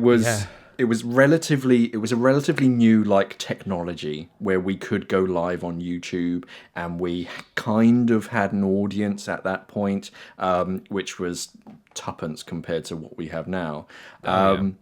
relatively new like technology where we could go live on YouTube, and we kind of had an audience at that point, which was tuppence compared to what we have now. So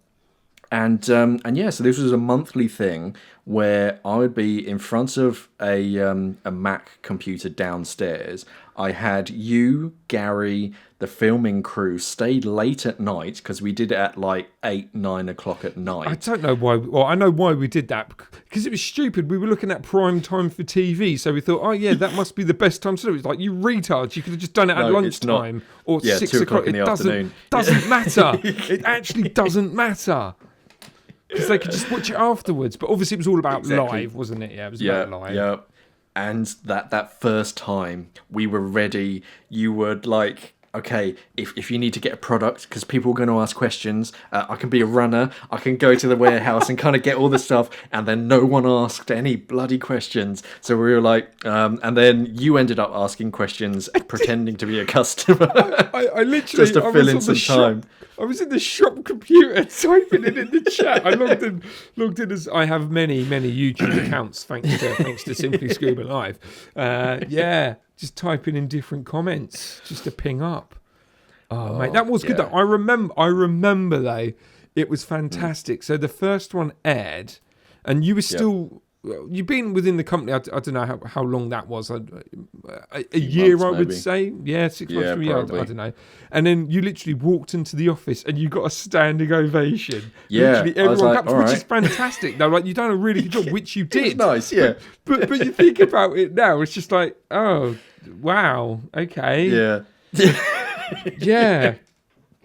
this was a monthly thing where I would be in front of a Mac computer downstairs. I had you, Gary, the filming crew stayed late at night, because we did it at like 8-9 o'clock at night. I don't know why. Well, I know why we did that, because it was stupid. We were looking at prime time for TV, so we thought, oh yeah, that must be the best time to do it. It's like, you retards, you could have just done it at lunchtime or 6 o'clock in the afternoon. Doesn't matter. It actually doesn't matter. Because they could just watch it afterwards. But obviously it was all about live, wasn't it? Yeah, it was about live. Yeah. And that first time we were ready, you were like, okay, if you need to get a product, because people are going to ask questions, I can be a runner, I can go to the warehouse and kind of get all the stuff, and then no one asked any bloody questions. So we were like, and then you ended up asking questions, pretending to be a customer. I literally, just to fill in some time. I was in the shop computer typing it in the chat. I logged in as I have many YouTube accounts thanks to Simply Scuba Live. Just typing in different comments just to ping up. Oh mate, that was good. Though. I remember though, it was fantastic. So the first one aired, and you were still. You've been within the company, I don't know how long that was, a year, I would say. Yeah, 6 months to a year, I don't know. And then you literally walked into the office and you got a standing ovation. Yeah, literally everyone clapped, which is fantastic. Though, like, you've done a really good job, which you did. It was nice, yeah. But you think about it now, it's just like, oh, wow, okay. Yeah. Yeah.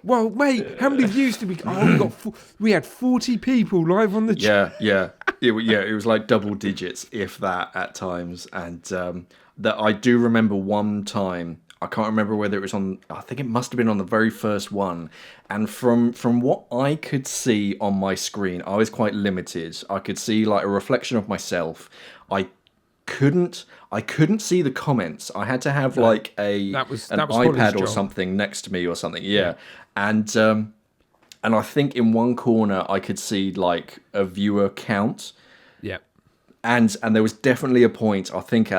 Well, mate, how many views did we? Oh, we had 40 people live on the chat. Yeah. It was like double digits, if that, at times. And that I do remember one time. I can't remember whether it was on. I think it must have been on the very first one. And from what I could see on my screen, I was quite limited. I could see like a reflection of myself. I couldn't see the comments. I had to have like an iPad or something next to me or something. Yeah. And I think in one corner I could see like a viewer count. Yeah. And there was definitely a point, I think,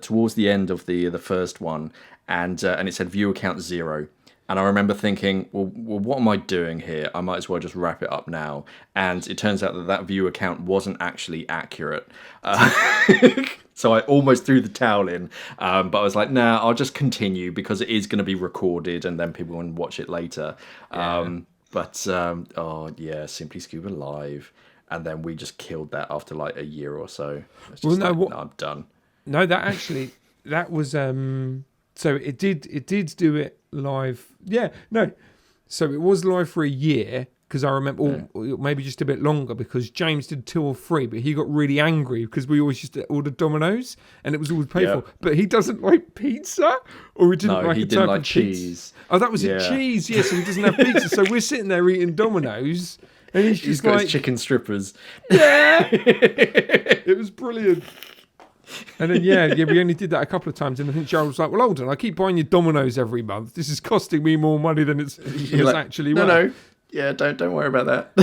towards the end of the first one, and it said viewer count 0. And I remember thinking, well, what am I doing here? I might as well just wrap it up now. And it turns out that viewer count wasn't actually accurate. So I almost threw the towel in, but I was like, nah, I'll just continue, because it is going to be recorded and then people can watch it later. Yeah. Simply Scuba Live. And then we just killed that after like a year or so. I'm done. No, that was, so it did do it live. Yeah, no. So it was live for a year. because I remember, or maybe just a bit longer, because James did 2 or 3, but he got really angry because we always used to order Domino's and it was always paid for. But he doesn't like pizza, or he didn't like he a didn't type like of cheese. Pizza. Oh, that was it, cheese. Yeah, so he doesn't have pizza. So we're sitting there eating Domino's, and he's got like, his chicken strippers. Yeah, it was brilliant. And then we only did that a couple of times, and I think Gerald was like, "Well, hold on, I keep buying you Domino's every month. This is costing me more money than it's actually worth." No. Yeah, don't worry about that.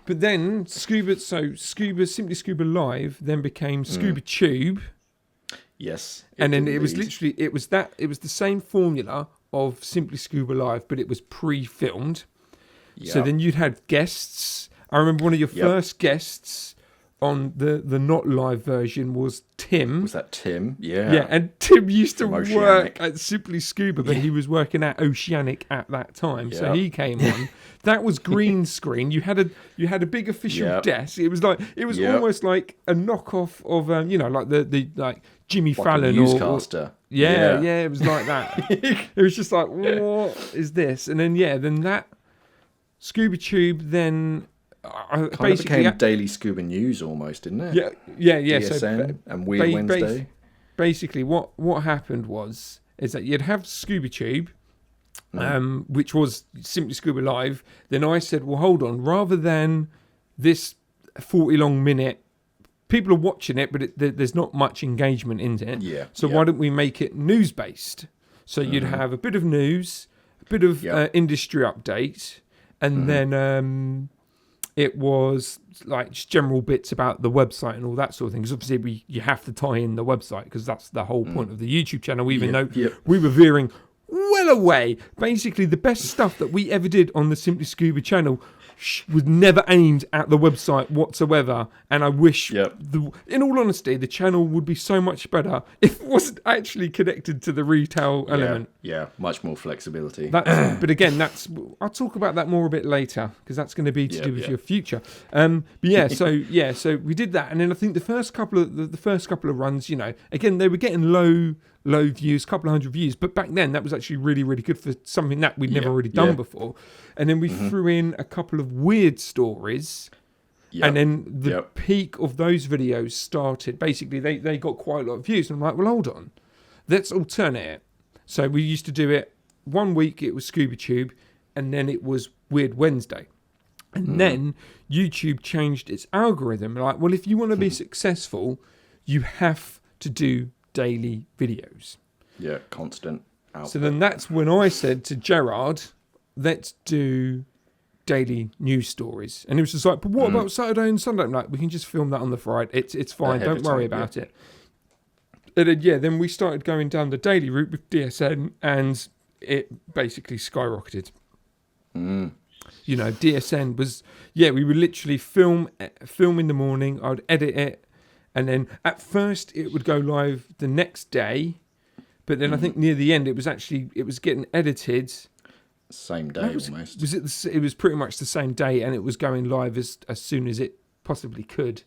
but then Scuba, Simply Scuba Live, then became Scuba Tube. Yes, and then it was literally it was the same formula of Simply Scuba Live, but it was pre-filmed. Yep. So then you'd had guests. I remember one of your first guests on the not live version was Tim. Was that Tim? Yeah. Yeah, and Tim used to work at Simply Scuba, but he was working at Oceanic at that time. Yep. So he came on. That was green screen. You had a big official desk. It was almost like a knockoff of like the like Jimmy like Fallon a newscaster. Yeah, it was like that. It was just like, what is this? And then then that Scuba Tube then basically became Daily Scuba News almost, didn't it? Yeah. DSN so, and Weird Wednesday. Basically, what happened is that you'd have Scuba Tube, which was Simply Scuba Live. Then I said, well, hold on, rather than this 40 long minute, people are watching it, but there's not much engagement in it. Yeah. So why don't we make it news based? So you'd have a bit of news, a bit of industry update, and then it was like just general bits about the website and all that sort of thing. Because obviously you have to tie in the website, because that's the whole point of the YouTube channel, even though we were veering well away. Basically, the best stuff that we ever did on the Simply Scuba channel was never aimed at the website whatsoever, and I wish in all honesty the channel would be so much better if it wasn't actually connected to the retail element. Much more flexibility. But again, I'll talk about that more a bit later, because that's going to be to do with your future. So we did that, and then I think the first couple of runs, again they were getting low views, couple of hundred views, but back then that was actually really, really good for something that we'd never really done before. And then we threw in a couple of weird stories, and then the peak of those videos started. Basically, they got quite a lot of views, and I'm like, well, hold on, let's alternate it. So we used to do it 1 week, it was Scuba Tube, and then it was Weird Wednesday. And then YouTube changed its algorithm. Like, well, if you want to be successful, you have to do daily videos. Yeah, constant output. So then that's when I said to Gerard, let's do daily news stories. And he was just like, but what about Saturday and Sunday? I'm like, we can just film that on the Friday. It's fine. Don't worry about it. And then, then we started going down the daily route with DSN, and it basically skyrocketed. DSN was, we would literally film in the morning. I'd edit it. And then at first it would go live the next day, but then I think near the end it was getting edited. Same day almost. It was pretty much the same day, and it was going live as soon as it possibly could,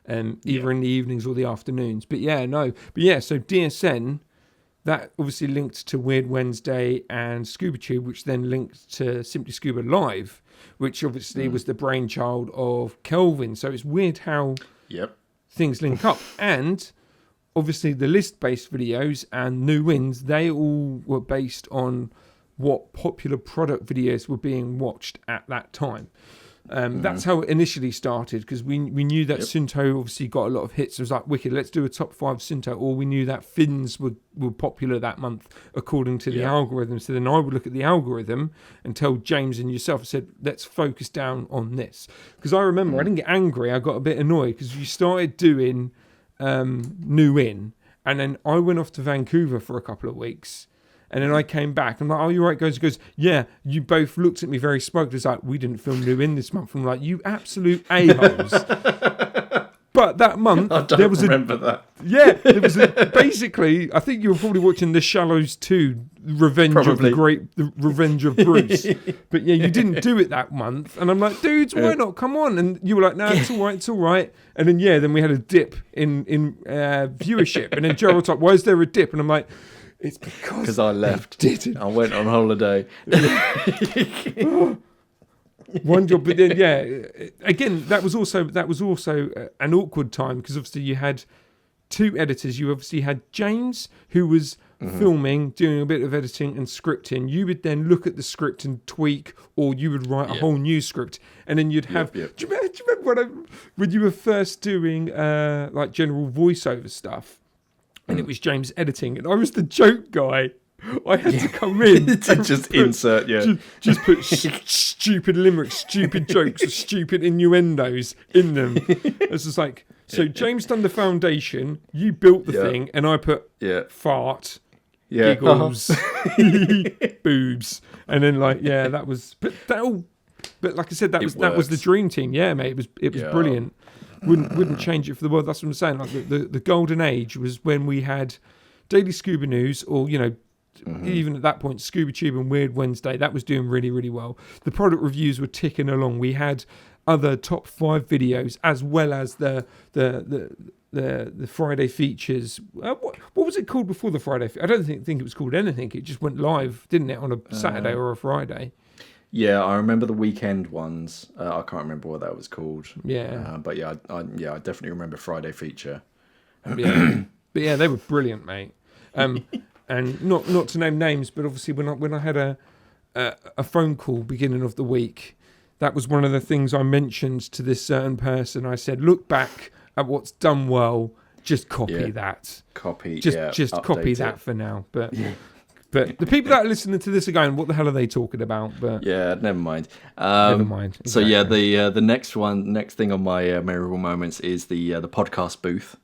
either in the evenings or the afternoons. So DSN, that obviously linked to Weird Wednesday and Scuba Tube, which then linked to Simply Scuba Live, which obviously was the brainchild of Kelvin. So it's weird how things link up. And obviously the list-based videos and New Wins, they all were based on what popular product videos were being watched at that time. That's how it initially started, because we knew that Sunto obviously got a lot of hits. It was like, wicked, let's do a top 5 Sunto. Or we knew that Fins were popular that month according to the algorithm. So then I would look at the algorithm and tell James and yourself, I said, let's focus down on this. Because I remember I didn't get angry, I got a bit annoyed, because you started doing New In, and then I went off to Vancouver for a couple of weeks. And then I came back. I'm like, oh, you're right, guys. He goes, yeah, you both looked at me very smug. It's like, we didn't film New In this month. I'm like, you absolute a-holes. But that month, there was that. Yeah, there was basically, I think you were probably watching The Shallows 2, Revenge of Bruce. But yeah, you didn't do it that month. And I'm like, dudes, why not? Come on. And you were like, no, it's all right. And then, then we had a dip in viewership. And then Gerald's like, why is there a dip? And I'm like, it's because I left. I went on holiday. One job, but then again, that was also an awkward time because obviously you had two editors. You obviously had James, who was filming, doing a bit of editing and scripting. You would then look at the script and tweak, or you would write a whole new script, and then you'd have. Yep. Do you remember when you were first doing like general voiceover stuff, and it was James editing, and I was the joke guy. I had to come in to just insert, just put stupid limericks, stupid jokes, or stupid innuendos in them. It's just like, so James done the foundation, you built the thing, and I put fart, giggles, boobs, and then that was. But like I said, that was the dream team. Yeah, mate, it was brilliant. Wouldn't change it for the world. That's what I'm saying. Like the golden age was when we had Daily Scuba News, or even at that point, Scuba Tube and Weird Wednesday. That was doing really, really well. The product reviews were ticking along. We had other top 5 videos as well as the Friday features. What was it called before the Friday? I don't think it was called anything. It just went live, didn't it, on a Saturday or a Friday? Yeah, I remember the weekend ones. I can't remember what that was called. Yeah, but I definitely remember Friday feature. Yeah, but yeah, they were brilliant, mate. And not to name names, but obviously when I had a phone call beginning of the week, that was one of the things I mentioned to this certain person. I said, look back at what's done well, just copy that. Just copy that for now. But the people that are listening to this are going, what the hell are they talking about? But never mind. Never mind. Exactly. So the next thing on my memorable moments is the podcast booth.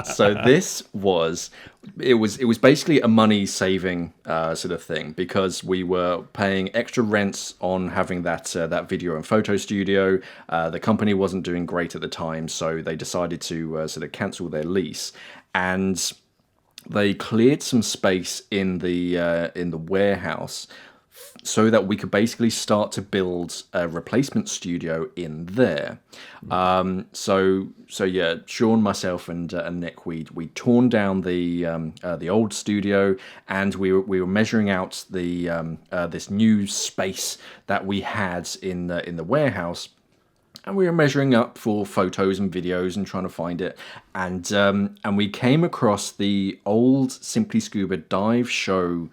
So this was basically a money saving sort of thing, because we were paying extra rents on having that video and photo studio. The company wasn't doing great at the time, so they decided to sort of cancel their lease, and they cleared some space in the warehouse so that we could basically start to build a replacement studio in there. So Shaun, myself, and Nick, we'd torn down the old studio, and we were measuring out this new space that we had in the warehouse. And we were measuring up for photos and videos and trying to find it. And we came across the old Simply Scuba dive show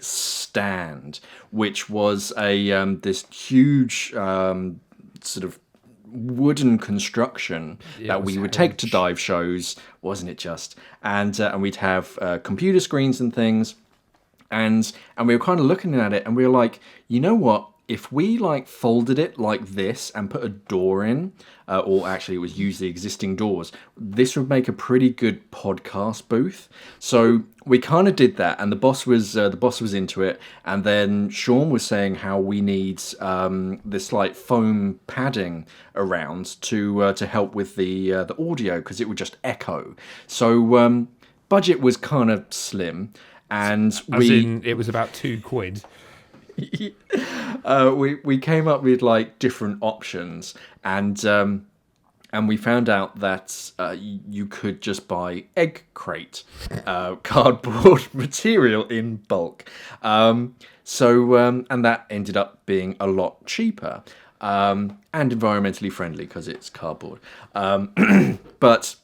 stand, which was this huge sort of wooden construction that we would take to dive shows, wasn't it just? And we'd have computer screens and things. And we were kind of looking at it, and we were like, you know what? If we folded it like this and put a door in, or actually it was use the existing doors, this would make a pretty good podcast booth. So we kind of did that, and the boss was into it. And then Shaun was saying how we need this foam padding around to help with the audio, because it would just echo. So budget was kind of slim, and it was about £2. We came up with different options, and we found out that you could just buy egg crate cardboard material in bulk. And that ended up being a lot cheaper and environmentally friendly because it's cardboard. But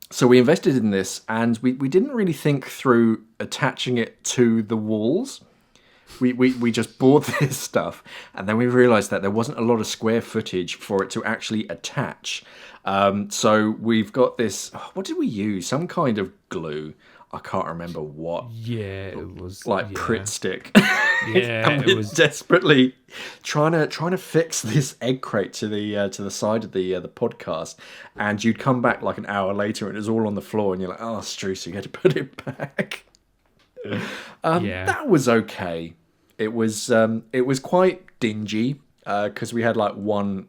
so we invested in this, and we didn't really think through attaching it to the walls. We just bought this stuff, and then we realised that there wasn't a lot of square footage for it to actually attach. So we've got this. What did we use? Some kind of glue. I can't remember what. Yeah, it was Pritt stick. Yeah, and we're desperately trying to fix this egg crate to the side of the podcast, and you'd come back an hour later, and it was all on the floor, and you're like, "Oh, Struce, you had to put it back." That was okay. It was quite dingy because we had one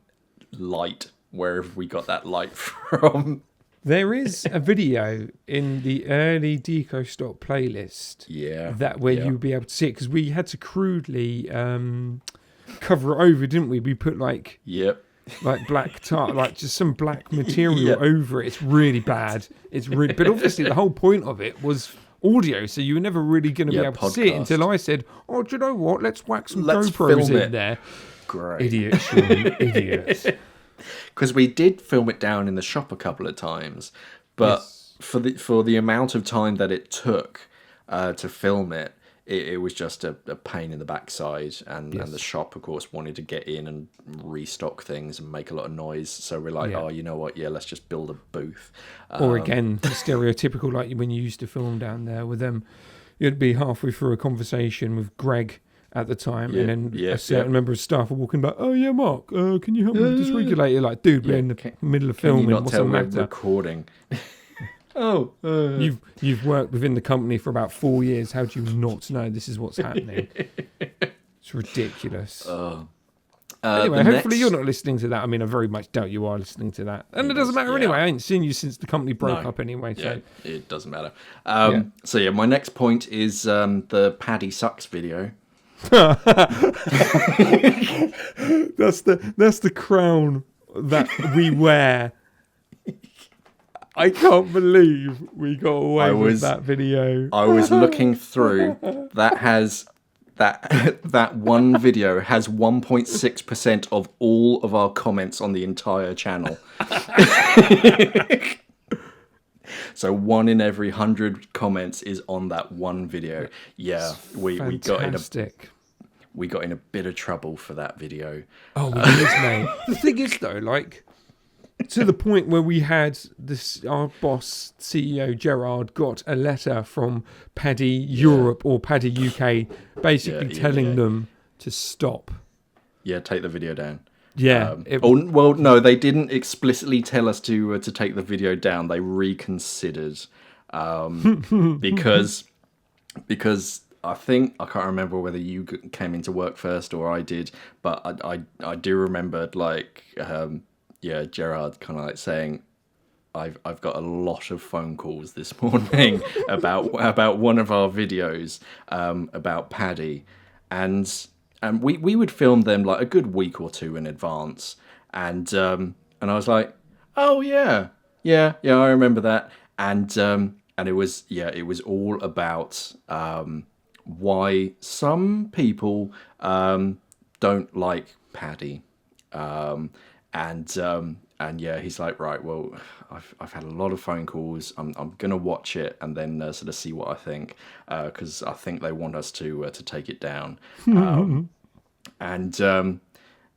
light wherever we got that light from. There is a video in the early Deco Stop playlist. Where you'll be able to see it, because we had to crudely cover it over, didn't we? We put black tar, just some black material over it. It's really bad. But obviously the whole point of it was audio, so you were never really going to be able to see it until I said, "Oh, do you know what? Let's whack some GoPros in there." Great, idiot, Shaun, idiot. Because we did film it down in the shop a couple of times, but for the amount of time that it took to film it, it was just a pain in the backside, and the shop, of course, wanted to get in and restock things and make a lot of noise. So we're like, oh, you know what? Yeah, let's just build a booth. Or again, the stereotypical, like when you used to film down there with them, you'd be halfway through a conversation with Greg at the time, and then a certain member of staff are walking back. Oh yeah, Mark, can you help me with this regulator? Like, dude, we're in the middle of filming. Can you not What's tell the we're matter? recording? You've worked within the company for about 4 years. How do you not know this is what's happening? It's ridiculous. Anyway, hopefully you're not listening to that. I mean, I very much doubt you are listening to that. And it doesn't matter anyway. I ain't seen you since the company broke up anyway. So. Yeah, it doesn't matter. So my next point is the Paddy Sucks video. That's the crown that we wear. I can't believe we got away with that video. I was looking through. That one video has 1.6% of all of our comments on the entire channel. So 1 in every 100 comments is on that one video. Yeah, we got in a bit of trouble for that video. Oh, we did, mate. The thing is, though, like, to the point where we had our boss, CEO Gerard, got a letter from Paddy Europe or Paddy UK, basically telling them to stop. Yeah, take the video down. Yeah. No, they didn't explicitly tell us to take the video down. They reconsidered because I think, I can't remember whether you came into work first or I did, but I do remember Gerard kind of like saying, I've got a lot of phone calls this morning about one of our videos about Paddy, and we would film them like a good week or two in advance, and I was like, oh yeah, I remember that, and it was all about why some people don't like Paddy, and he's like, right, well, I've had a lot of phone calls. I'm gonna watch it and then sort of see what I think, because I think they want us to take it down. And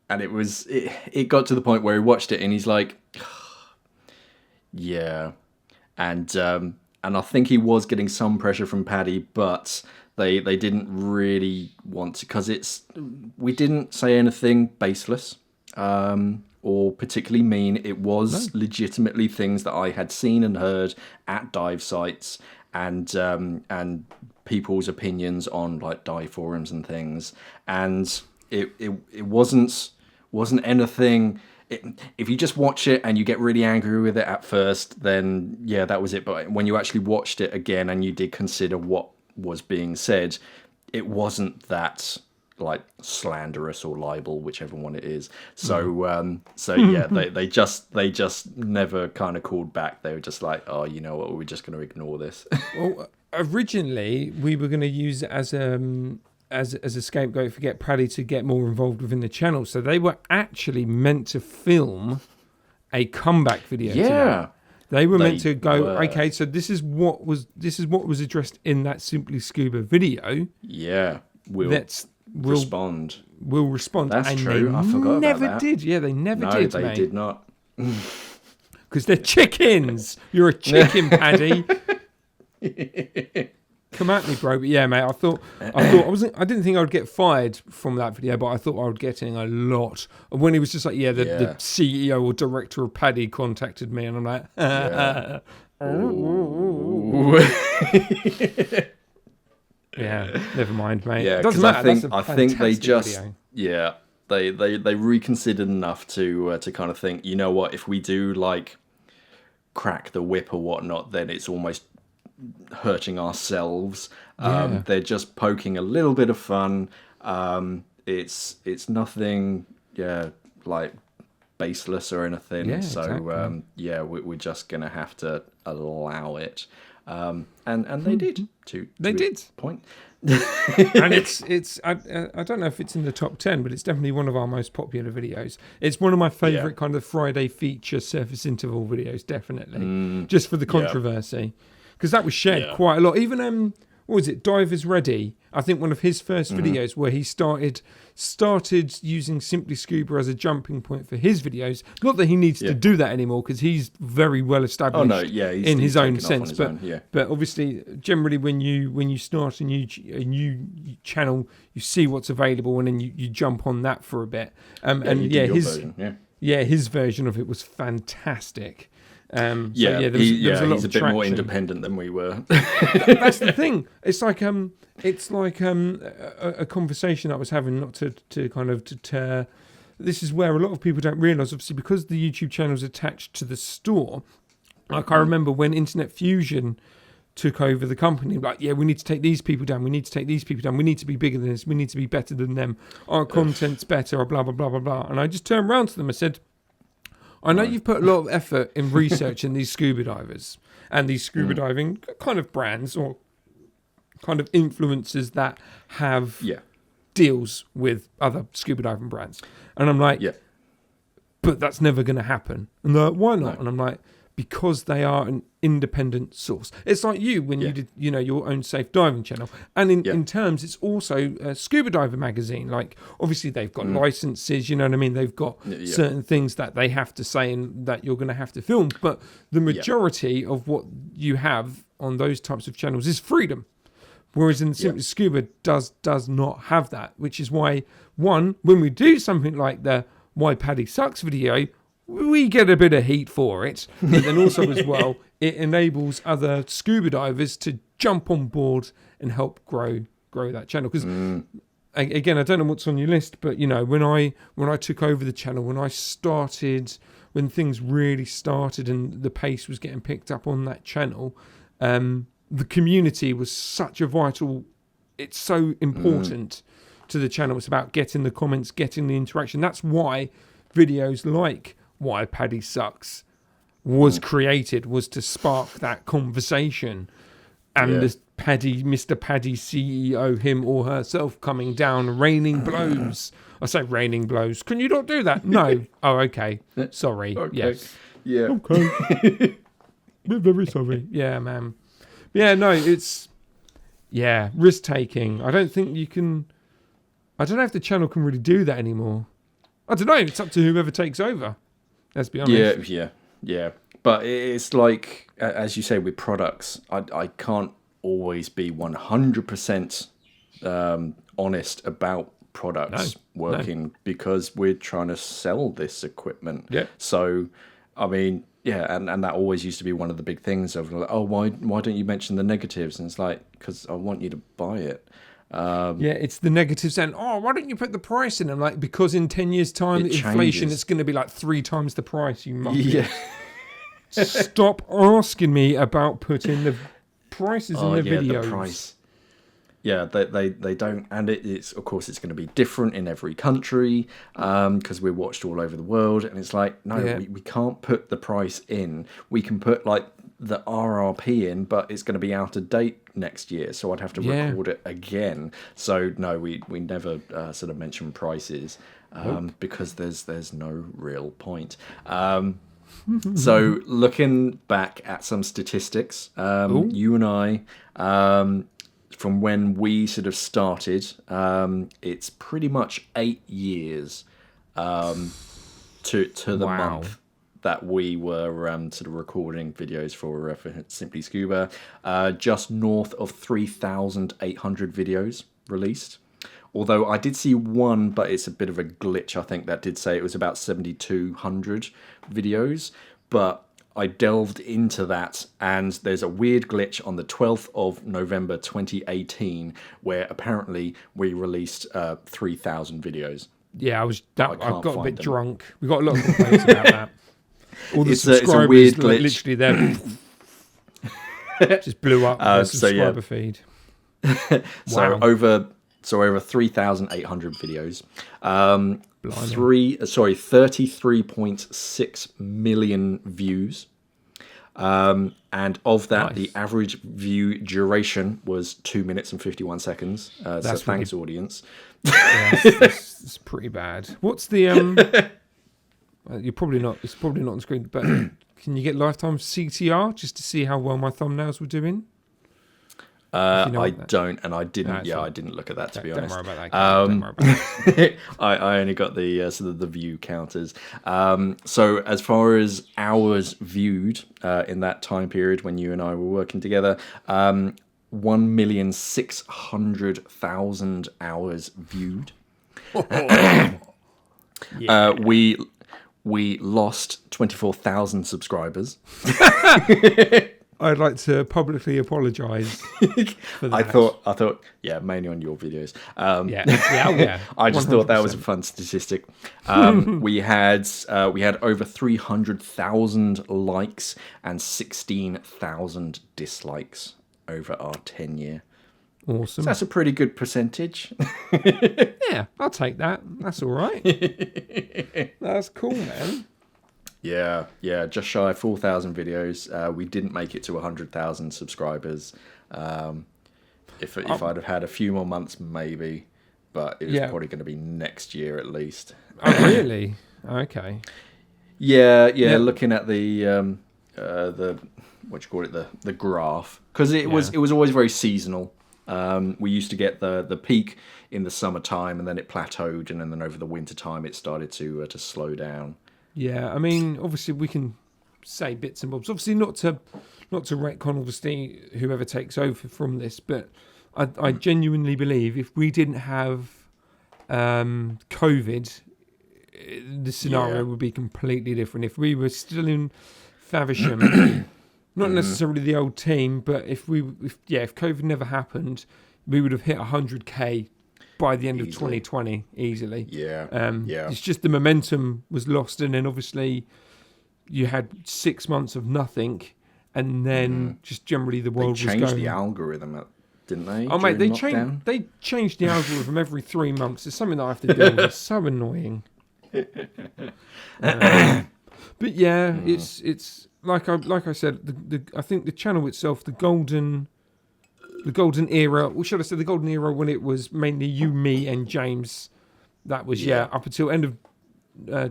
it got to the point where he watched it and he's like, yeah, and I think he was getting some pressure from Paddy, but they didn't really want to, because we didn't say anything baseless. Or particularly mean. It was legitimately things that I had seen and heard at dive sites, and people's opinions on like dive forums and things. And it wasn't anything. If you just watch it and you get really angry with it at first, then yeah, that was it. But when you actually watched it again and you did consider what was being said, it wasn't that like slanderous or libel, whichever one it is. So yeah, they just never kind of called back. They were just like, oh, you know what, we're just going to ignore this. Well, originally we were going to use it as a scapegoat for get Paddy to get more involved within the channel. So they were actually meant to film a comeback video. Yeah. They were meant to go, okay, so this is what was addressed in that Simply Scuba video. Yeah. We'll respond. We'll respond. That's and true. They I forgot never about that. did. Yeah, they never did, No, they mate. did not. Because they're chickens. You're a chicken, Paddy. Come at me, bro. But yeah, mate, I didn't think I would get fired from that video, but I thought I would get in a lot. And when he was just like, the CEO or director of Paddy contacted me, and I'm like, yeah, never mind, mate. Yeah, doesn't matter. I think they just video. they reconsidered enough to kind of think, you know what, if we do like crack the whip or whatnot, then it's almost hurting ourselves. They're just poking a little bit of fun. It's nothing like baseless or anything. Yeah, so exactly. we're just gonna have to allow it. And they did. They did. Point. And it's I don't know if it's in the top 10, but it's definitely one of our most popular videos. It's one of my favourite kind of Friday feature surface interval videos, definitely. Just for the controversy. Because that was shared quite a lot. Even, what was it, Divers Ready? I think one of his first videos where he started using Simply Scuba as a jumping point for his videos. Not that he needs to do that anymore, because he's very well established in his own sense. But obviously, generally, when you start a new channel, you see what's available, and then you jump on that for a bit. His version of it was fantastic. There was a lot he's of a bit more traction. independent than we were. That's the thing. It's like a conversation I was having, not to kind of deter. This is where a lot of people don't realise, obviously, because the YouTube channel is attached to the store. Like I remember when Internet Fusion took over the company, like, we need to take these people down. We need to take these people down. We need to be bigger than this. We need to be better than them. Our content's better, or blah blah blah blah blah. And I just turned around to them and said, I know you've put a lot of effort in researching these scuba divers and these scuba diving kind of brands or kind of influencers that have deals with other scuba diving brands. And I'm like, but that's never going to happen. And they're like, why not? No. And I'm like, because they are an independent source. It's like you when you did, your own safe diving channel. And in terms, it's also a Scuba Diver magazine. Like, obviously, they've got licenses, you know what I mean? They've got certain things that they have to say and that you're going to have to film. But the majority of what you have on those types of channels is freedom. Whereas in Simply Scuba does not have that, which is why, one, when we do something like the Why Paddy Sucks video, we get a bit of heat for it, but then also as well, it enables other scuba divers to jump on board and help grow that channel. Because again, I don't know what's on your list, but when I took over the channel, when things really started and the pace was getting picked up on that channel, the community was such a vital. It's so important to the channel. It's about getting the comments, getting the interaction. That's why videos like Why Paddy Sucks was created, was to spark that conversation. And this Mr. Paddy CEO, him or herself, coming down, raining blows. I say raining blows. Can you not do that? No. Oh, okay. Sorry. Okay. Yes. Yeah. Okay. We're very sorry. Yeah, man. Yeah, no, it's risk taking. I don't think you can. I don't know if the channel can really do that anymore. I don't know. It's up to whoever takes over. Let's be honest. Yeah. But it's like, as you say, with products, I can't always be 100% honest about products working because we're trying to sell this equipment. Yeah. So, I mean, and that always used to be one of the big things of, like, why don't you mention the negatives? And it's like, because I want you to buy it. It's the negatives and why don't you put the price in? I'm like, because in 10 years time inflation is going to be like 3 times the price, you muppet. Stop asking me about putting the prices in the videos. The price. They don't, and it's of course it's going to be different in every country because we're watched all over the world, and it's like we can't put the price in. We can put like the RRP in, but it's going to be out of date next year, so I'd have to record it again. So no, we never sort of mention prices because there's no real point. So looking back at some statistics, you and I, from when we sort of started, it's pretty much 8 years to the month that we were sort of recording videos for Simply Scuba. Just north of 3,800 videos released. Although I did see one, but it's a bit of a glitch, I think, that did say it was about 7,200 videos. But I delved into that, and there's a weird glitch on the 12th of November 2018, where apparently we released 3,000 videos. Yeah, I got a bit drunk. We got a lot of complaints about that. All the subscribers, it's a weird glitch. Literally there, just blew up the subscriber feed. So over 3,800 videos. 33.6 million views. And of that, Nice. the average view duration was 2 minutes and 51 seconds. So thanks, audience. Yeah, that's pretty bad. What's the you're probably not. It's probably not on screen, but can you get lifetime CTR just to see how well my thumbnails were doing? I don't, and I didn't. No, I didn't look at that, to be honest. Don't worry about that. Don't worry about that. I only got the sort of the view counters. So as far as hours viewed in that time period when you and I were working together, 1,600,000 hours viewed. We lost 24,000 subscribers. I'd like to publicly apologise for that. I thought, yeah, mainly on your videos. Yeah. I just thought that was a fun statistic. We had over 300,000 likes and 16,000 dislikes over our tenure. Awesome. So that's a pretty good percentage. Yeah, I'll take that. That's all right. That's cool, man. Yeah, just shy of 4,000 videos. We didn't make it to 100,000 subscribers. If I'd have had a few more months, maybe, but it was probably going to be next year at least. Oh, really? Okay. Yeah. Looking at the what do you call it, the graph, because it was always very seasonal. We used to get the peak in the summertime, and then it plateaued, and then over the winter time it started to slow down. Yeah, I mean, obviously we can say bits and bobs. Obviously not to retcon, obviously, whoever takes over from this, but I genuinely believe if we didn't have COVID, the scenario would be completely different. If we were still in Faversham, not necessarily the old team, but if COVID never happened, we would have hit 100k by the end of 2020 easily. It's just the momentum was lost, and then obviously you had 6 months of nothing, and then just generally the world was going. They changed the algorithm, didn't they? Oh mate, they changed the algorithm every 3 months. It's something that I have to deal with. It's so annoying. But yeah, it's like I said. I think the channel itself, the golden era, or should I say the golden era, when it was mainly you, me, and James. That was up until end of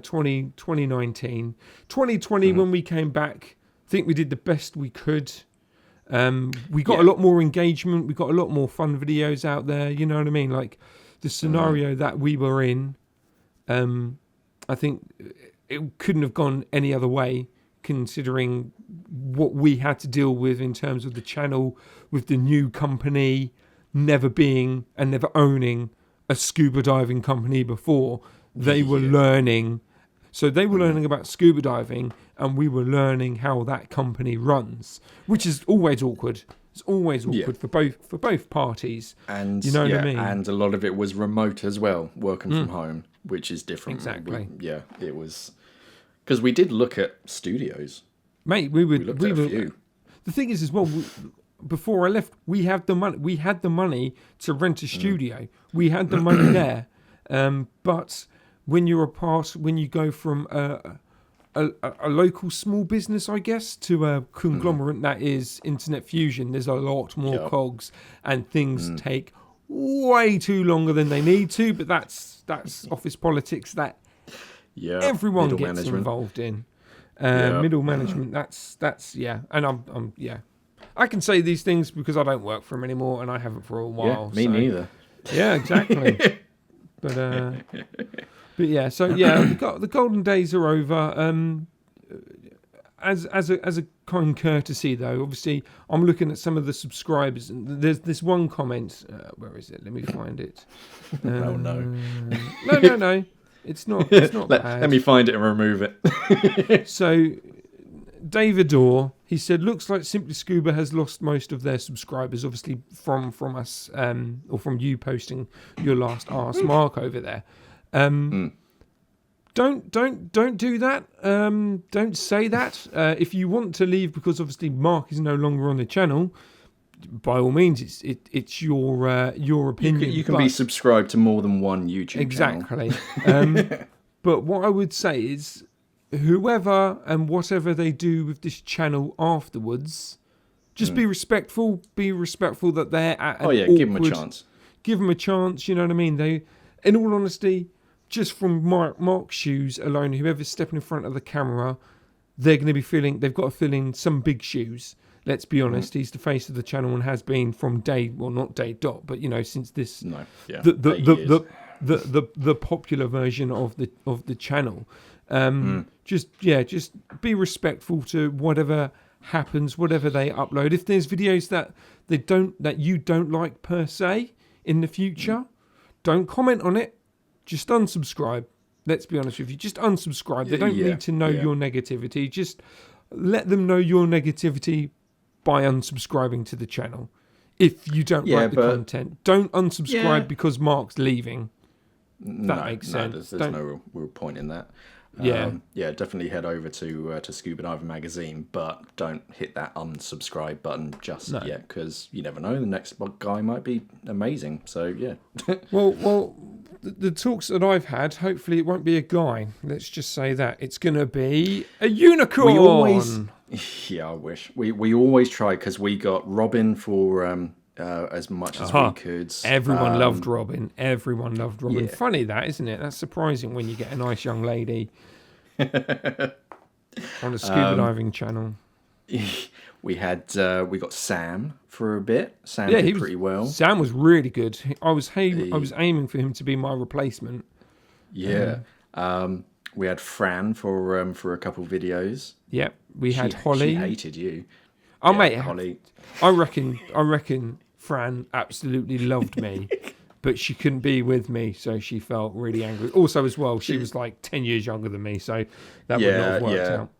2019. 2020 when we came back, I think we did the best we could. We got a lot more engagement. We got a lot more fun videos out there. You know what I mean? Like the scenario that we were in, I think it couldn't have gone any other way, considering what we had to deal with in terms of the channel, with the new company never being and never owning a scuba diving company before. They were learning. So they were learning about scuba diving, and we were learning how that company runs, which is always awkward. It's always awkward for both parties. And you know what I mean? And a lot of it was remote as well, working from home, which is different. Exactly. It was, because we did look at studios. Mate, we were. Looked at a few. The thing is, as well, before I left, we had the money. We had the money to rent a studio. We had the money there. But when you go from a local small business, I guess, to a conglomerate that is Internet Fusion, there's a lot more cogs, and things take way too longer than they need to. But that's office politics that everyone gets involved in. Middle management. That's and I'm I can say these things because I don't work for them anymore, and I haven't for a while. Me neither. Yeah, exactly. But yeah, so the golden days are over. As a kind courtesy, though, obviously I'm looking at some of the subscribers, and there's this one comment. Where is it? Let me find it. Oh no. No. It's not bad. Let me find it and remove it. So, David Orr, he said, looks like Simply Scuba has lost most of their subscribers, obviously from us, or from you posting your last Ask Mark over there. Don't do that. Don't say that. If you want to leave because obviously Mark is no longer on the channel, by all means, it's your opinion. You can be subscribed to more than one YouTube channel. Exactly. But what I would say is, whoever and whatever they do with this channel afterwards, just be respectful. Be respectful that they're at an awkward... give them a chance. Give them a chance, you know what I mean? They, in all honesty, just from Mark's shoes alone, whoever's stepping in front of the camera, they're going to be feeling... They've got to fill in some big shoes. Let's be honest. He's the face of the channel and has been from day... Well, not day dot, but, since this... No, yeah. The popular version of the channel. Just be respectful to whatever happens, whatever they upload. If there's videos that you don't like per se in the future, don't comment on it. Just unsubscribe. Let's be honest with you. Just unsubscribe. They don't need to know your negativity. Just let them know your negativity by unsubscribing to the channel. If you don't like the content, don't unsubscribe because Mark's leaving. That makes sense. There's no real point in that. Definitely head over to Scuba Diver Magazine, but don't hit that unsubscribe button just yet, because you never know, the next guy might be amazing. So yeah. well, the talks that I've had, hopefully it won't be a guy. Let's just say that it's going to be a unicorn. I wish we always try, because we got Robin for as much as we could. Everyone loved Robin. Everyone loved Robin. Yeah. Funny that, isn't it? That's surprising when you get a nice young lady on a scuba diving channel. We got Sam for a bit. Sam did pretty well. Sam was really good. I was aiming for him to be my replacement. Yeah. We had Fran for a couple videos. Yep. We had Holly. She hated you. Oh, mate, Holly. I reckon Fran absolutely loved me, but she couldn't be with me, so she felt really angry. Also, as well, she was like 10 years younger than me, so that would not have worked out.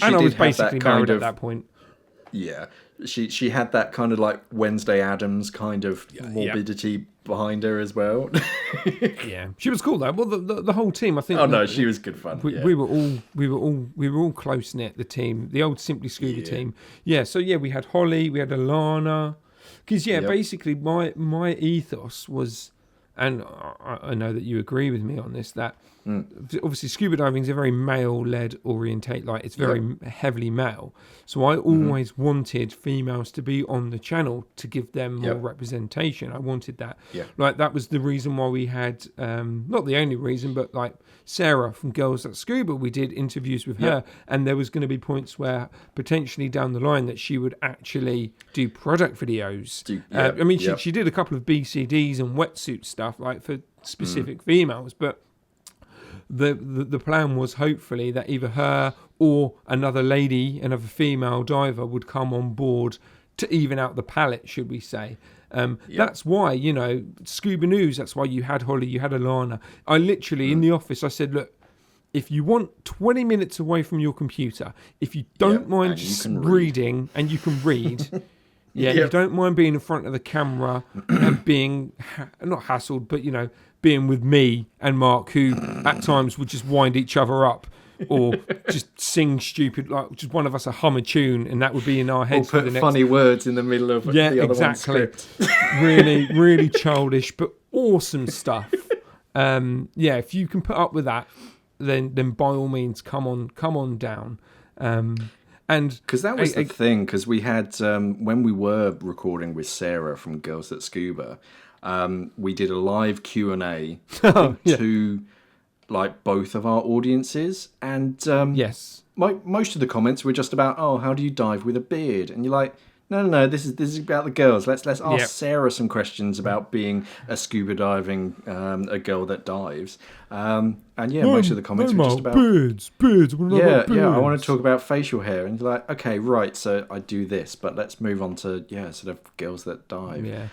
I was basically married at that point. Yeah, she had that kind of like Wednesday Addams kind of morbidity behind her as well. Yeah, she was cool though. Well, the whole team, I think. Oh no, she was good fun. We were all close knit. The team, the old Simply Scuba team. Yeah. So we had Holly, we had Alana. Because basically my ethos was, and I know that you agree with me on this, that obviously scuba diving is a very male-led orientate, like it's very heavily male. So I always wanted females to be on the channel to give them more representation. I wanted that. Yeah. Like that was the reason why we had, not the only reason, but like Sarah from Girls That Scuba, we did interviews with her, and there was going to be points where potentially down the line that she would actually do product videos. She did a couple of BCDs and wetsuit stuff like for specific females, but the plan was hopefully that either her or another female diver would come on board to even out the palette, should we say. That's why, Scuba News, that's why you had Holly, you had Alana. I literally, in the office, I said, look, if you want 20 minutes away from your computer, if you don't mind just reading, and you can read, you don't mind being in front of the camera and being, not hassled, but, being with me and Mark, who at times would just wind each other up or just sing stupid, like just one of us a hum a tune, and that would be in our heads. Or put funny words in the middle of the other one's script. Really, really childish, but awesome stuff. If you can put up with that, then by all means, come on down. And because that was the thing, because we had when we were recording with Sarah from Girls That Scuba, we did a live Q&A to like both of our audiences, and most of the comments were just about, how do you dive with a beard? And you're like, no, this is about the girls. Let's ask Sarah some questions about being a scuba diving a girl that dives. Most of the comments were just about beards. Beards. I want to talk about facial hair, and you're like, okay, right. So I do this, but let's move on to sort of girls that dive. Yeah,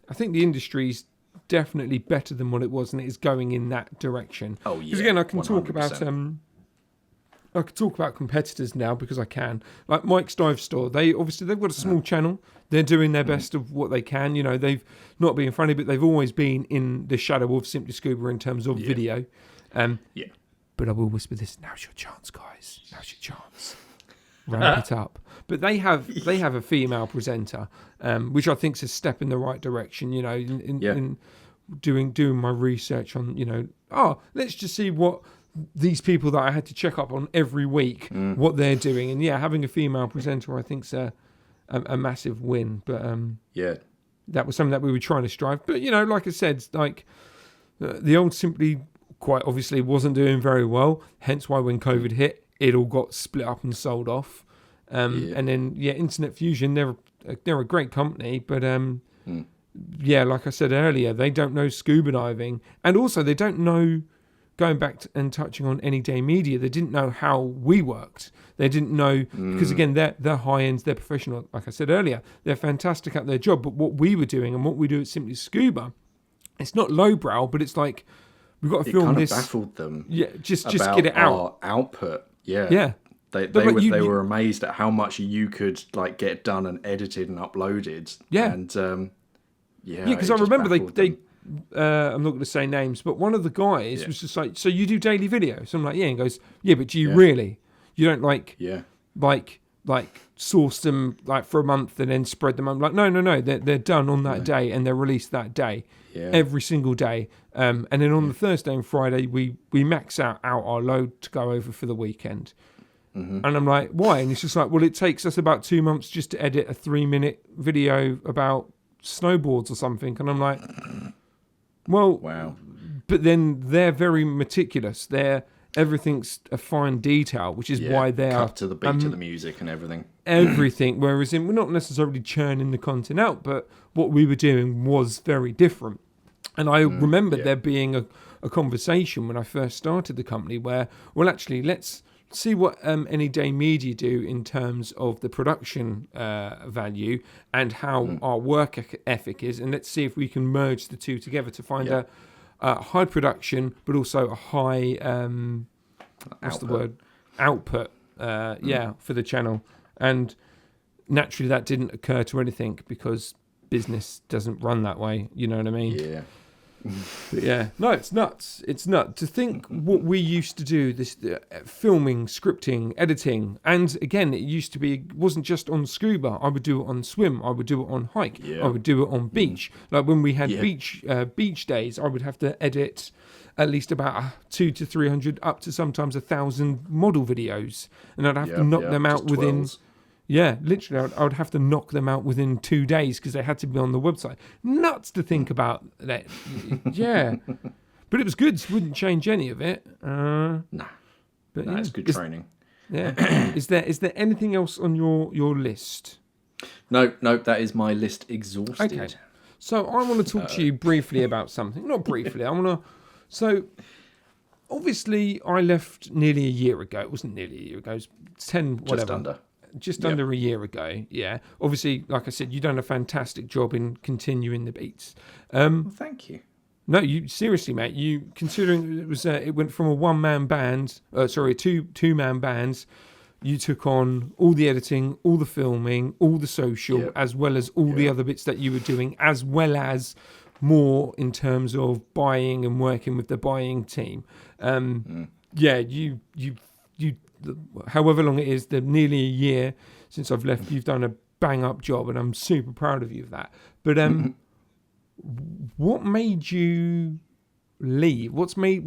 I think the industry's definitely better than what it was, and it is going in that direction. Oh yeah. Because again, I can 100%. talk about I could talk about competitors now because I can. Like Mike's Dive Store, they've got a small channel. They're doing their best of what they can. They've not been funny, but they've always been in the shadow of Simply Scuba in terms of video. But I will whisper this: now's your chance, guys. Now's your chance. Ramp it up. But they have a female presenter, which I think is a step in the right direction. In doing my research on let's just see what these people that I had to check up on every week, what they're doing. And yeah, having a female presenter, I think, is a massive win. But that was something that we were trying to strive. But, like I said, like the old Simply quite obviously wasn't doing very well. Hence why when COVID hit, it all got split up and sold off. And then, Internet Fusion, they're a great company, but like I said earlier, they don't know scuba diving. And also they don't know, going back and touching on Any Day Media, they didn't know how we worked. They didn't know, because again, they're high-end, they're professional. Like I said earlier, they're fantastic at their job. But what we were doing and what we do at Simply Scuba, it's not lowbrow, but it's like, we've got to film this. It kind of baffled them. Yeah, just get it out. Our output. Yeah. Yeah. They were amazed at how much you could like get done and edited and uploaded. Yeah. And because I remember they I'm not going to say names, but one of the guys was just like, so you do daily videos? I'm like, yeah. And he goes, yeah, but do you really? You don't like source them like for a month and then spread them? I'm like, no. They're done on that day and they're released that day. Yeah. Every single day. And then on the Thursday and Friday, we max out our load to go over for the weekend. And I'm like, why? And he's just like, well, it takes us about 2 months just to edit a 3-minute video about snowboards or something. And I'm like, well, wow. But then they're very meticulous. Everything's a fine detail, which is why they're cut to the beat of the music and everything. Everything. Whereas we're not necessarily churning the content out, but what we were doing was very different. And I remember there being a conversation when I first started the company where, well, actually, let's see what Any Day Media do in terms of the production value and how our work ethic is, and let's see if we can merge the two together to find a high production but also a high output for the channel. And naturally that didn't occur to anything because business doesn't run that way, you know what I mean? But no, it's nuts. It's nuts to think what we used to do, this filming, scripting, editing. And again, it wasn't just on Scuba. I would do it on swim. I would do it on hike. I would do it on beach. Like when we had beach days, I would have to edit at least about 200 to 300 up to sometimes 1,000 model videos. And I'd have to knock them out within... 12s. Yeah, literally, I would have to knock them out within 2 days because they had to be on the website. Nuts to think about that. Yeah. But it was good. Wouldn't change any of it. Nah. But it's good training. Yeah. Is there anything else on your list? No, that is my list exhausted. Okay. So I want to talk to you briefly about something. Not briefly. So obviously I left nearly a year ago. It wasn't nearly a year ago. It was 10, whatever. Just under a year ago, yeah. Obviously, like I said, you've done a fantastic job in continuing the beats. Well, thank you. No, you seriously, mate. You considering it went from a one-man band, two-man bands. You took on all the editing, all the filming, all the social, as well as all the other bits that you were doing, as well as more in terms of buying and working with the buying team. Yeah, you. However long it is, nearly a year since I've left, you've done a bang-up job, and I'm super proud of you of that. But what made you leave? What's made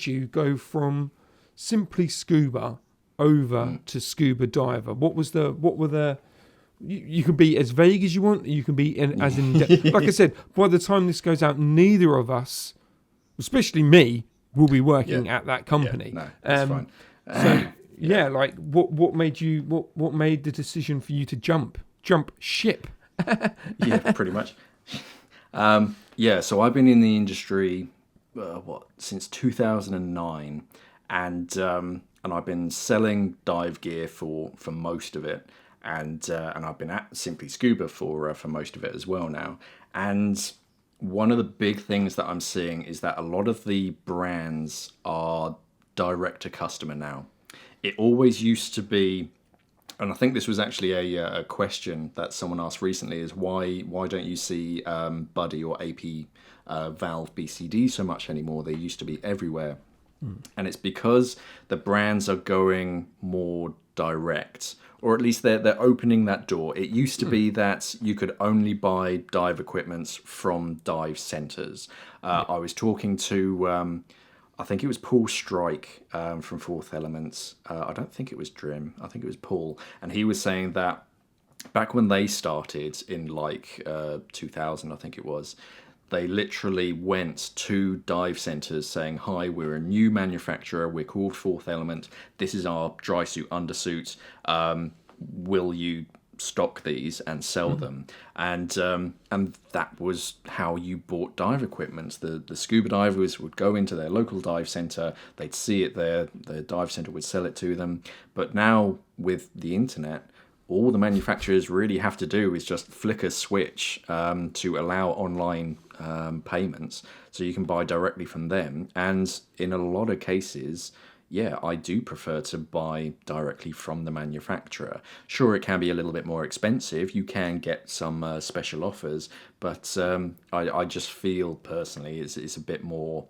you go from Simply Scuba over to Scuba Diver? What were the? You can be as vague as you want. You can be as in depth. Like I said, by the time this goes out, neither of us, especially me, will be working at that company. No, that's fine. So like what made the decision for you to jump ship? Yeah, pretty much. So I've been in the industry since 2009, and I've been selling dive gear for most of it, and I've been at Simply Scuba for most of it as well now. And one of the big things that I'm seeing is that a lot of the brands are direct to customer now. It always used to be, and I think this was actually a question that someone asked recently, is why don't you see Buddy or AP Valve BCD so much anymore? They used to be everywhere. And it's because the brands are going more direct, or at least they're opening that door. It used to be that you could only buy dive equipments from dive centers. I was talking to I think it was Paul Strike from Fourth Elements. I don't think it was Drim. I think it was Paul. And he was saying that back when they started in like 2000, I think it was, they literally went to dive centres saying, hi, we're a new manufacturer. We're called Fourth Element. This is our dry suit, undersuit. Will you stock these and sell them? And that was how you bought dive equipment. The scuba divers would go into their local dive centre, they'd see it there, the dive centre would sell it to them. But now with the internet, all the manufacturers really have to do is just flick a switch to allow online payments, so you can buy directly from them. And in a lot of cases, yeah, I do prefer to buy directly from the manufacturer. Sure, it can be a little bit more expensive. You can get some special offers, but I just feel personally it's a bit more,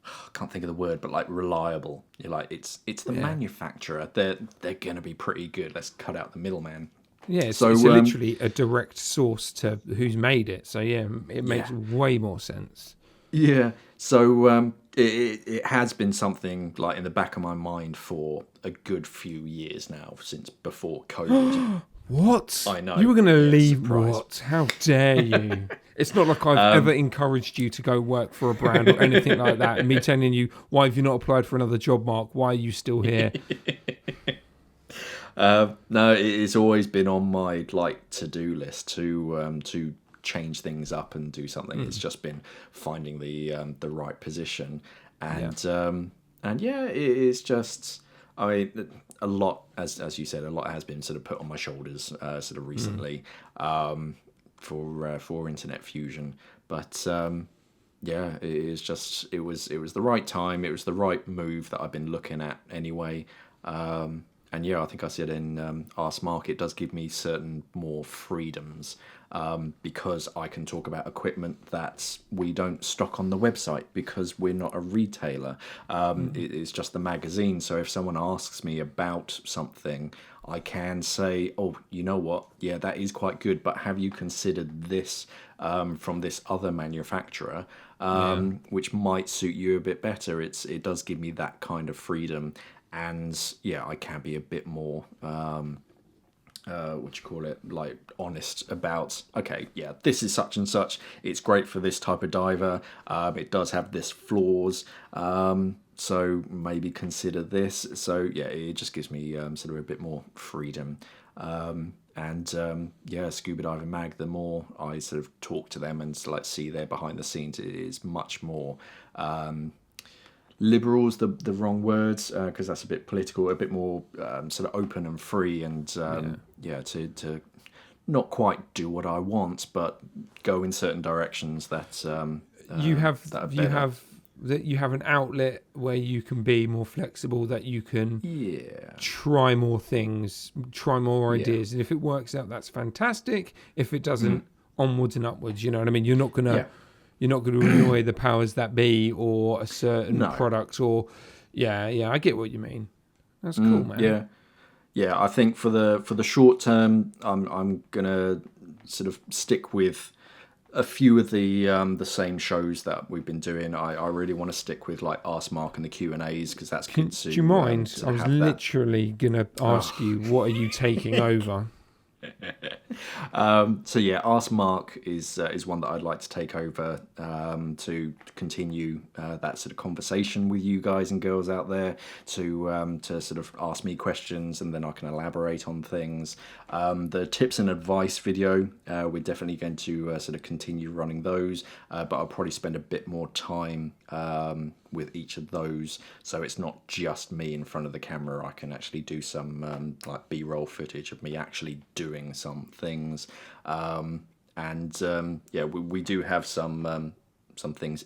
I can't think of the word, but like reliable. You're like, it's the manufacturer. They're going to be pretty good. Let's cut out the middleman. Yeah, it's literally a direct source to who's made it. So yeah, it makes way more sense. Yeah, so it has been something like in the back of my mind for a good few years now, since before COVID. What? I know. You were going to leave surprise. what? How dare you? It's not like I've ever encouraged you to go work for a brand or anything like that. And me telling you, why have you not applied for another job, Mark? Why are you still here? No, it's always been on my like to-do list to change things up and do something. It's just been finding the right position, and yeah, it is just, I mean, a lot, as you said, a lot has been sort of put on my shoulders sort of recently for Internet Fusion, but yeah, it is just, it was the right time, it was the right move that I've been looking at anyway. And yeah, I think I said in Ask Mark, it does give me certain more freedoms because I can talk about equipment that we don't stock on the website because we're not a retailer. It's just the magazine. So if someone asks me about something, I can say, oh, you know what? Yeah, that is quite good. But have you considered this from this other manufacturer, which might suit you a bit better? It does give me that kind of freedom. And yeah, I can be a bit more, like honest about, okay, yeah, this is such and such. It's great for this type of diver. It does have this flaws. So maybe consider this. So yeah, it just gives me sort of a bit more freedom. Yeah, Scuba Diver Mag, the more I sort of talk to them and like see their behind the scenes, it is much more, liberal's the wrong words because that's a bit political, a bit more sort of open and free, and to not quite do what I want, but go in certain directions that you have an outlet where you can be more flexible, that you can try more things, try more ideas, and if it works out, that's fantastic. If it doesn't, onwards and upwards. You know what I mean? You're not gonna. You're not going to annoy the powers that be or a certain product or I get what you mean. That's cool, man. Yeah. I think for the short term, I'm gonna sort of stick with a few of the same shows that we've been doing. I really want to stick with like Ask Mark and the Q&As because that's good to. Do you mind? I was literally gonna ask you, what are you taking over? So yeah, Ask Mark is one that I'd like to take over to continue that sort of conversation with you guys and girls out there, to sort of ask me questions and then I can elaborate on things. The tips and advice video, we're definitely going to sort of continue running those, but I'll probably spend a bit more time with each of those, so it's not just me in front of the camera. I can actually do some like B-roll footage of me actually doing some things, we do have some things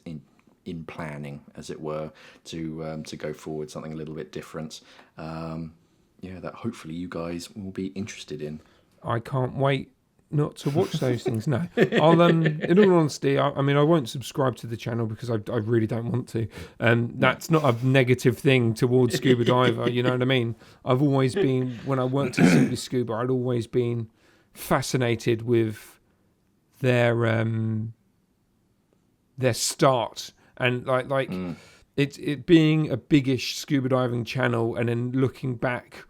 in planning, as it were, to go forward, something a little bit different, that hopefully you guys will be interested in. I can't wait not to watch those things. No, I'll in all honesty, I mean, I won't subscribe to the channel because I really don't want to. That's not a negative thing towards Scuba Diver. You know what I mean? I've always been, when I worked at Simply Scuba, I'd always been fascinated with their start, and like it being a biggish scuba diving channel, and then looking back,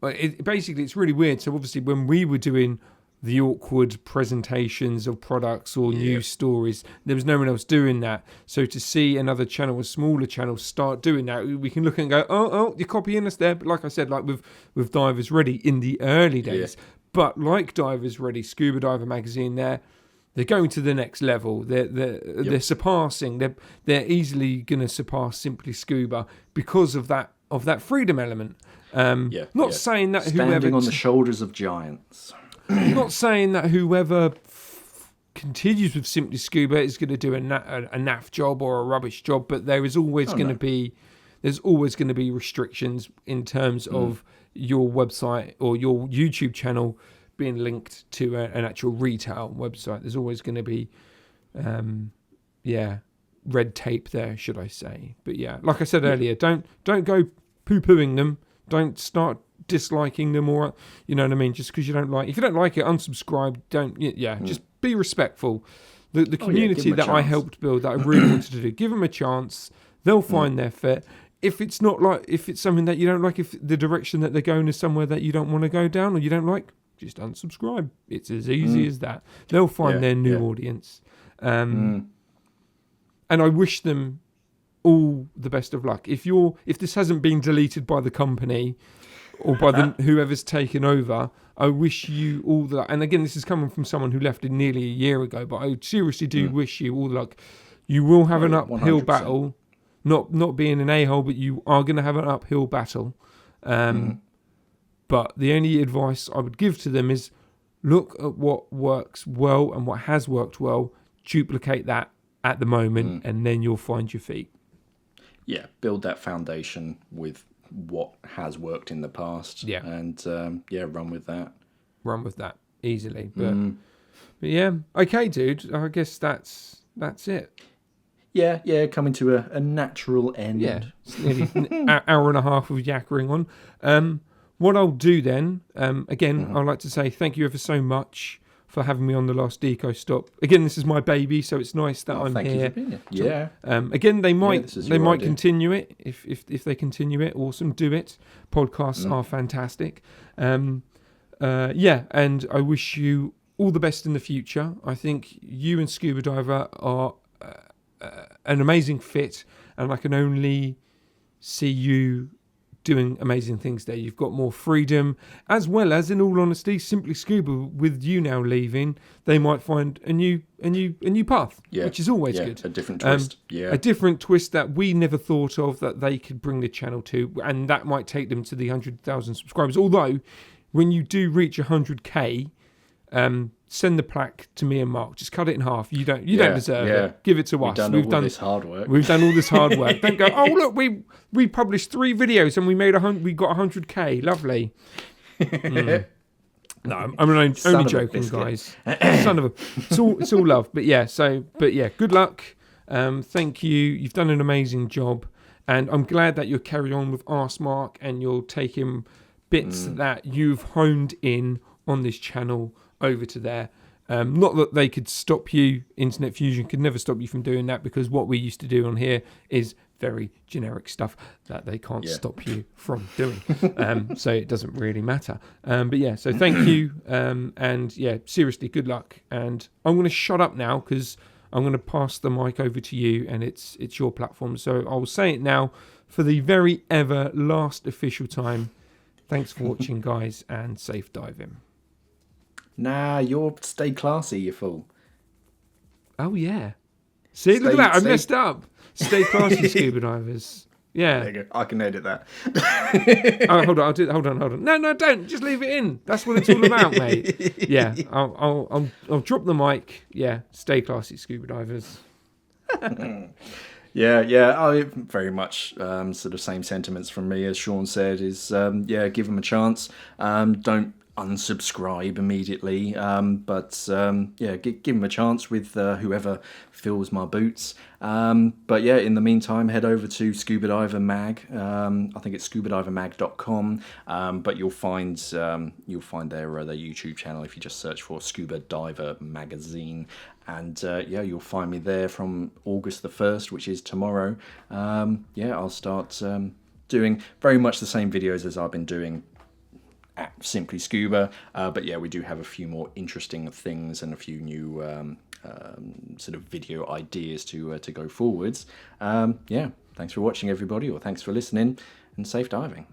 it's really weird. So obviously when we were doing the awkward presentations of products or news stories, there was no one else doing that. So to see another channel, a smaller channel, start doing that, we can look and go, oh, you're copying us there. But like I said, like with Divers Ready in the early days, but like Divers Ready, Scuba Diver Magazine, they're going to the next level. They're surpassing. They're easily going to surpass Simply Scuba because of that freedom element. Not saying that standing on the shoulders of giants. Not saying that whoever continues with Simply Scuba is going to do a naff job or a rubbish job, but there is always going to be restrictions in terms of your website or your YouTube channel being linked to an actual retail website. There's always going to be, red tape there, should I say? But yeah, like I said earlier, don't go poo-pooing them. Don't start disliking them, or you know what I mean. Just because you don't like, if you don't like it, unsubscribe. Just be respectful. The community that I helped build, that I really wanted to do, give them a chance. They'll find their fit. If it's something that you don't like, if the direction that they're going is somewhere that you don't want to go down or you don't like, just unsubscribe. It's as easy as that. They'll find their new audience. And I wish them all the best of luck. If this hasn't been deleted by the company or by whoever's taken over, I wish you all the luck. And again, this is coming from someone who left it nearly a year ago, but I seriously do wish you all the luck. You will have an uphill 100%. Battle, not being an a-hole, but you are going to have an uphill battle. But the only advice I would give to them is look at what works well and what has worked well, duplicate that at the moment, and then you'll find your feet. Yeah, build that foundation with what has worked in the past. Yeah. And run with that. Run with that easily. But yeah, okay, dude. I guess that's it. Yeah, coming to a natural end. Yeah, it's nearly an hour and a half of yakkering on. What I'll do then, again, I'd like to say thank you ever so much for having me on the last Deco stop. Again, this is my baby, so it's nice that I'm here. Thank you for being here. Yeah. Again, they might continue it if they continue it. Awesome, do it. Podcasts are fantastic. And I wish you all the best in the future. I think you and Scuba Diver are an amazing fit, and I can only see you doing amazing things there. You've got more freedom, as well as, in all honesty, Simply Scuba, with you now leaving, they might find a new path, which is always good. A different twist. A different twist that we never thought of that they could bring the channel to, and that might take them to the 100,000 subscribers. Although, when you do reach 100k, send the plaque to me and Mark. Just cut it in half. You don't deserve it. Give it to us. We've done all this hard work. We've done all this hard work. Don't go, oh look, we published 3 videos and we got 100k. Lovely. No, I'm only joking, guys. Son of a. It's all love. But yeah, good luck. Thank you. You've done an amazing job, and I'm glad that you'll carry on with Ask Mark and you'll take him bits that you've honed in on this channel over to there. Not that they could stop you. Internet Fusion could never stop you from doing that, because what we used to do on here is very generic stuff that they can't stop you from doing. So it doesn't really matter. So thank you. And seriously, good luck. And I'm going to shut up now because I'm going to pass the mic over to you, and it's your platform. So I'll say it now for the very ever last official time. Thanks for watching, guys, and safe diving. Nah, you're stay classy, you fool. Oh, yeah. See, look at that. I messed up. Stay classy, scuba divers. Yeah. There you go. I can edit that. Oh, hold on. No, don't. Just leave it in. That's what it's all about, mate. Yeah, I'll drop the mic. Yeah, stay classy, scuba divers. Yeah. I very much sort of same sentiments from me as Shaun said. Is give them a chance. Don't unsubscribe immediately, give them a chance with whoever fills my boots. In the meantime, head over to Scuba Diver Mag. I think it's scubadivermag.com, but you'll find their YouTube channel if you just search for Scuba Diver Magazine. And yeah, you'll find me there from August the 1st, which is tomorrow. Yeah, I'll start doing very much the same videos as I've been doing at Simply Scuba, but yeah, we do have a few more interesting things and a few new sort of video ideas to go forwards. Yeah, thanks for watching, everybody, or thanks for listening, and safe diving.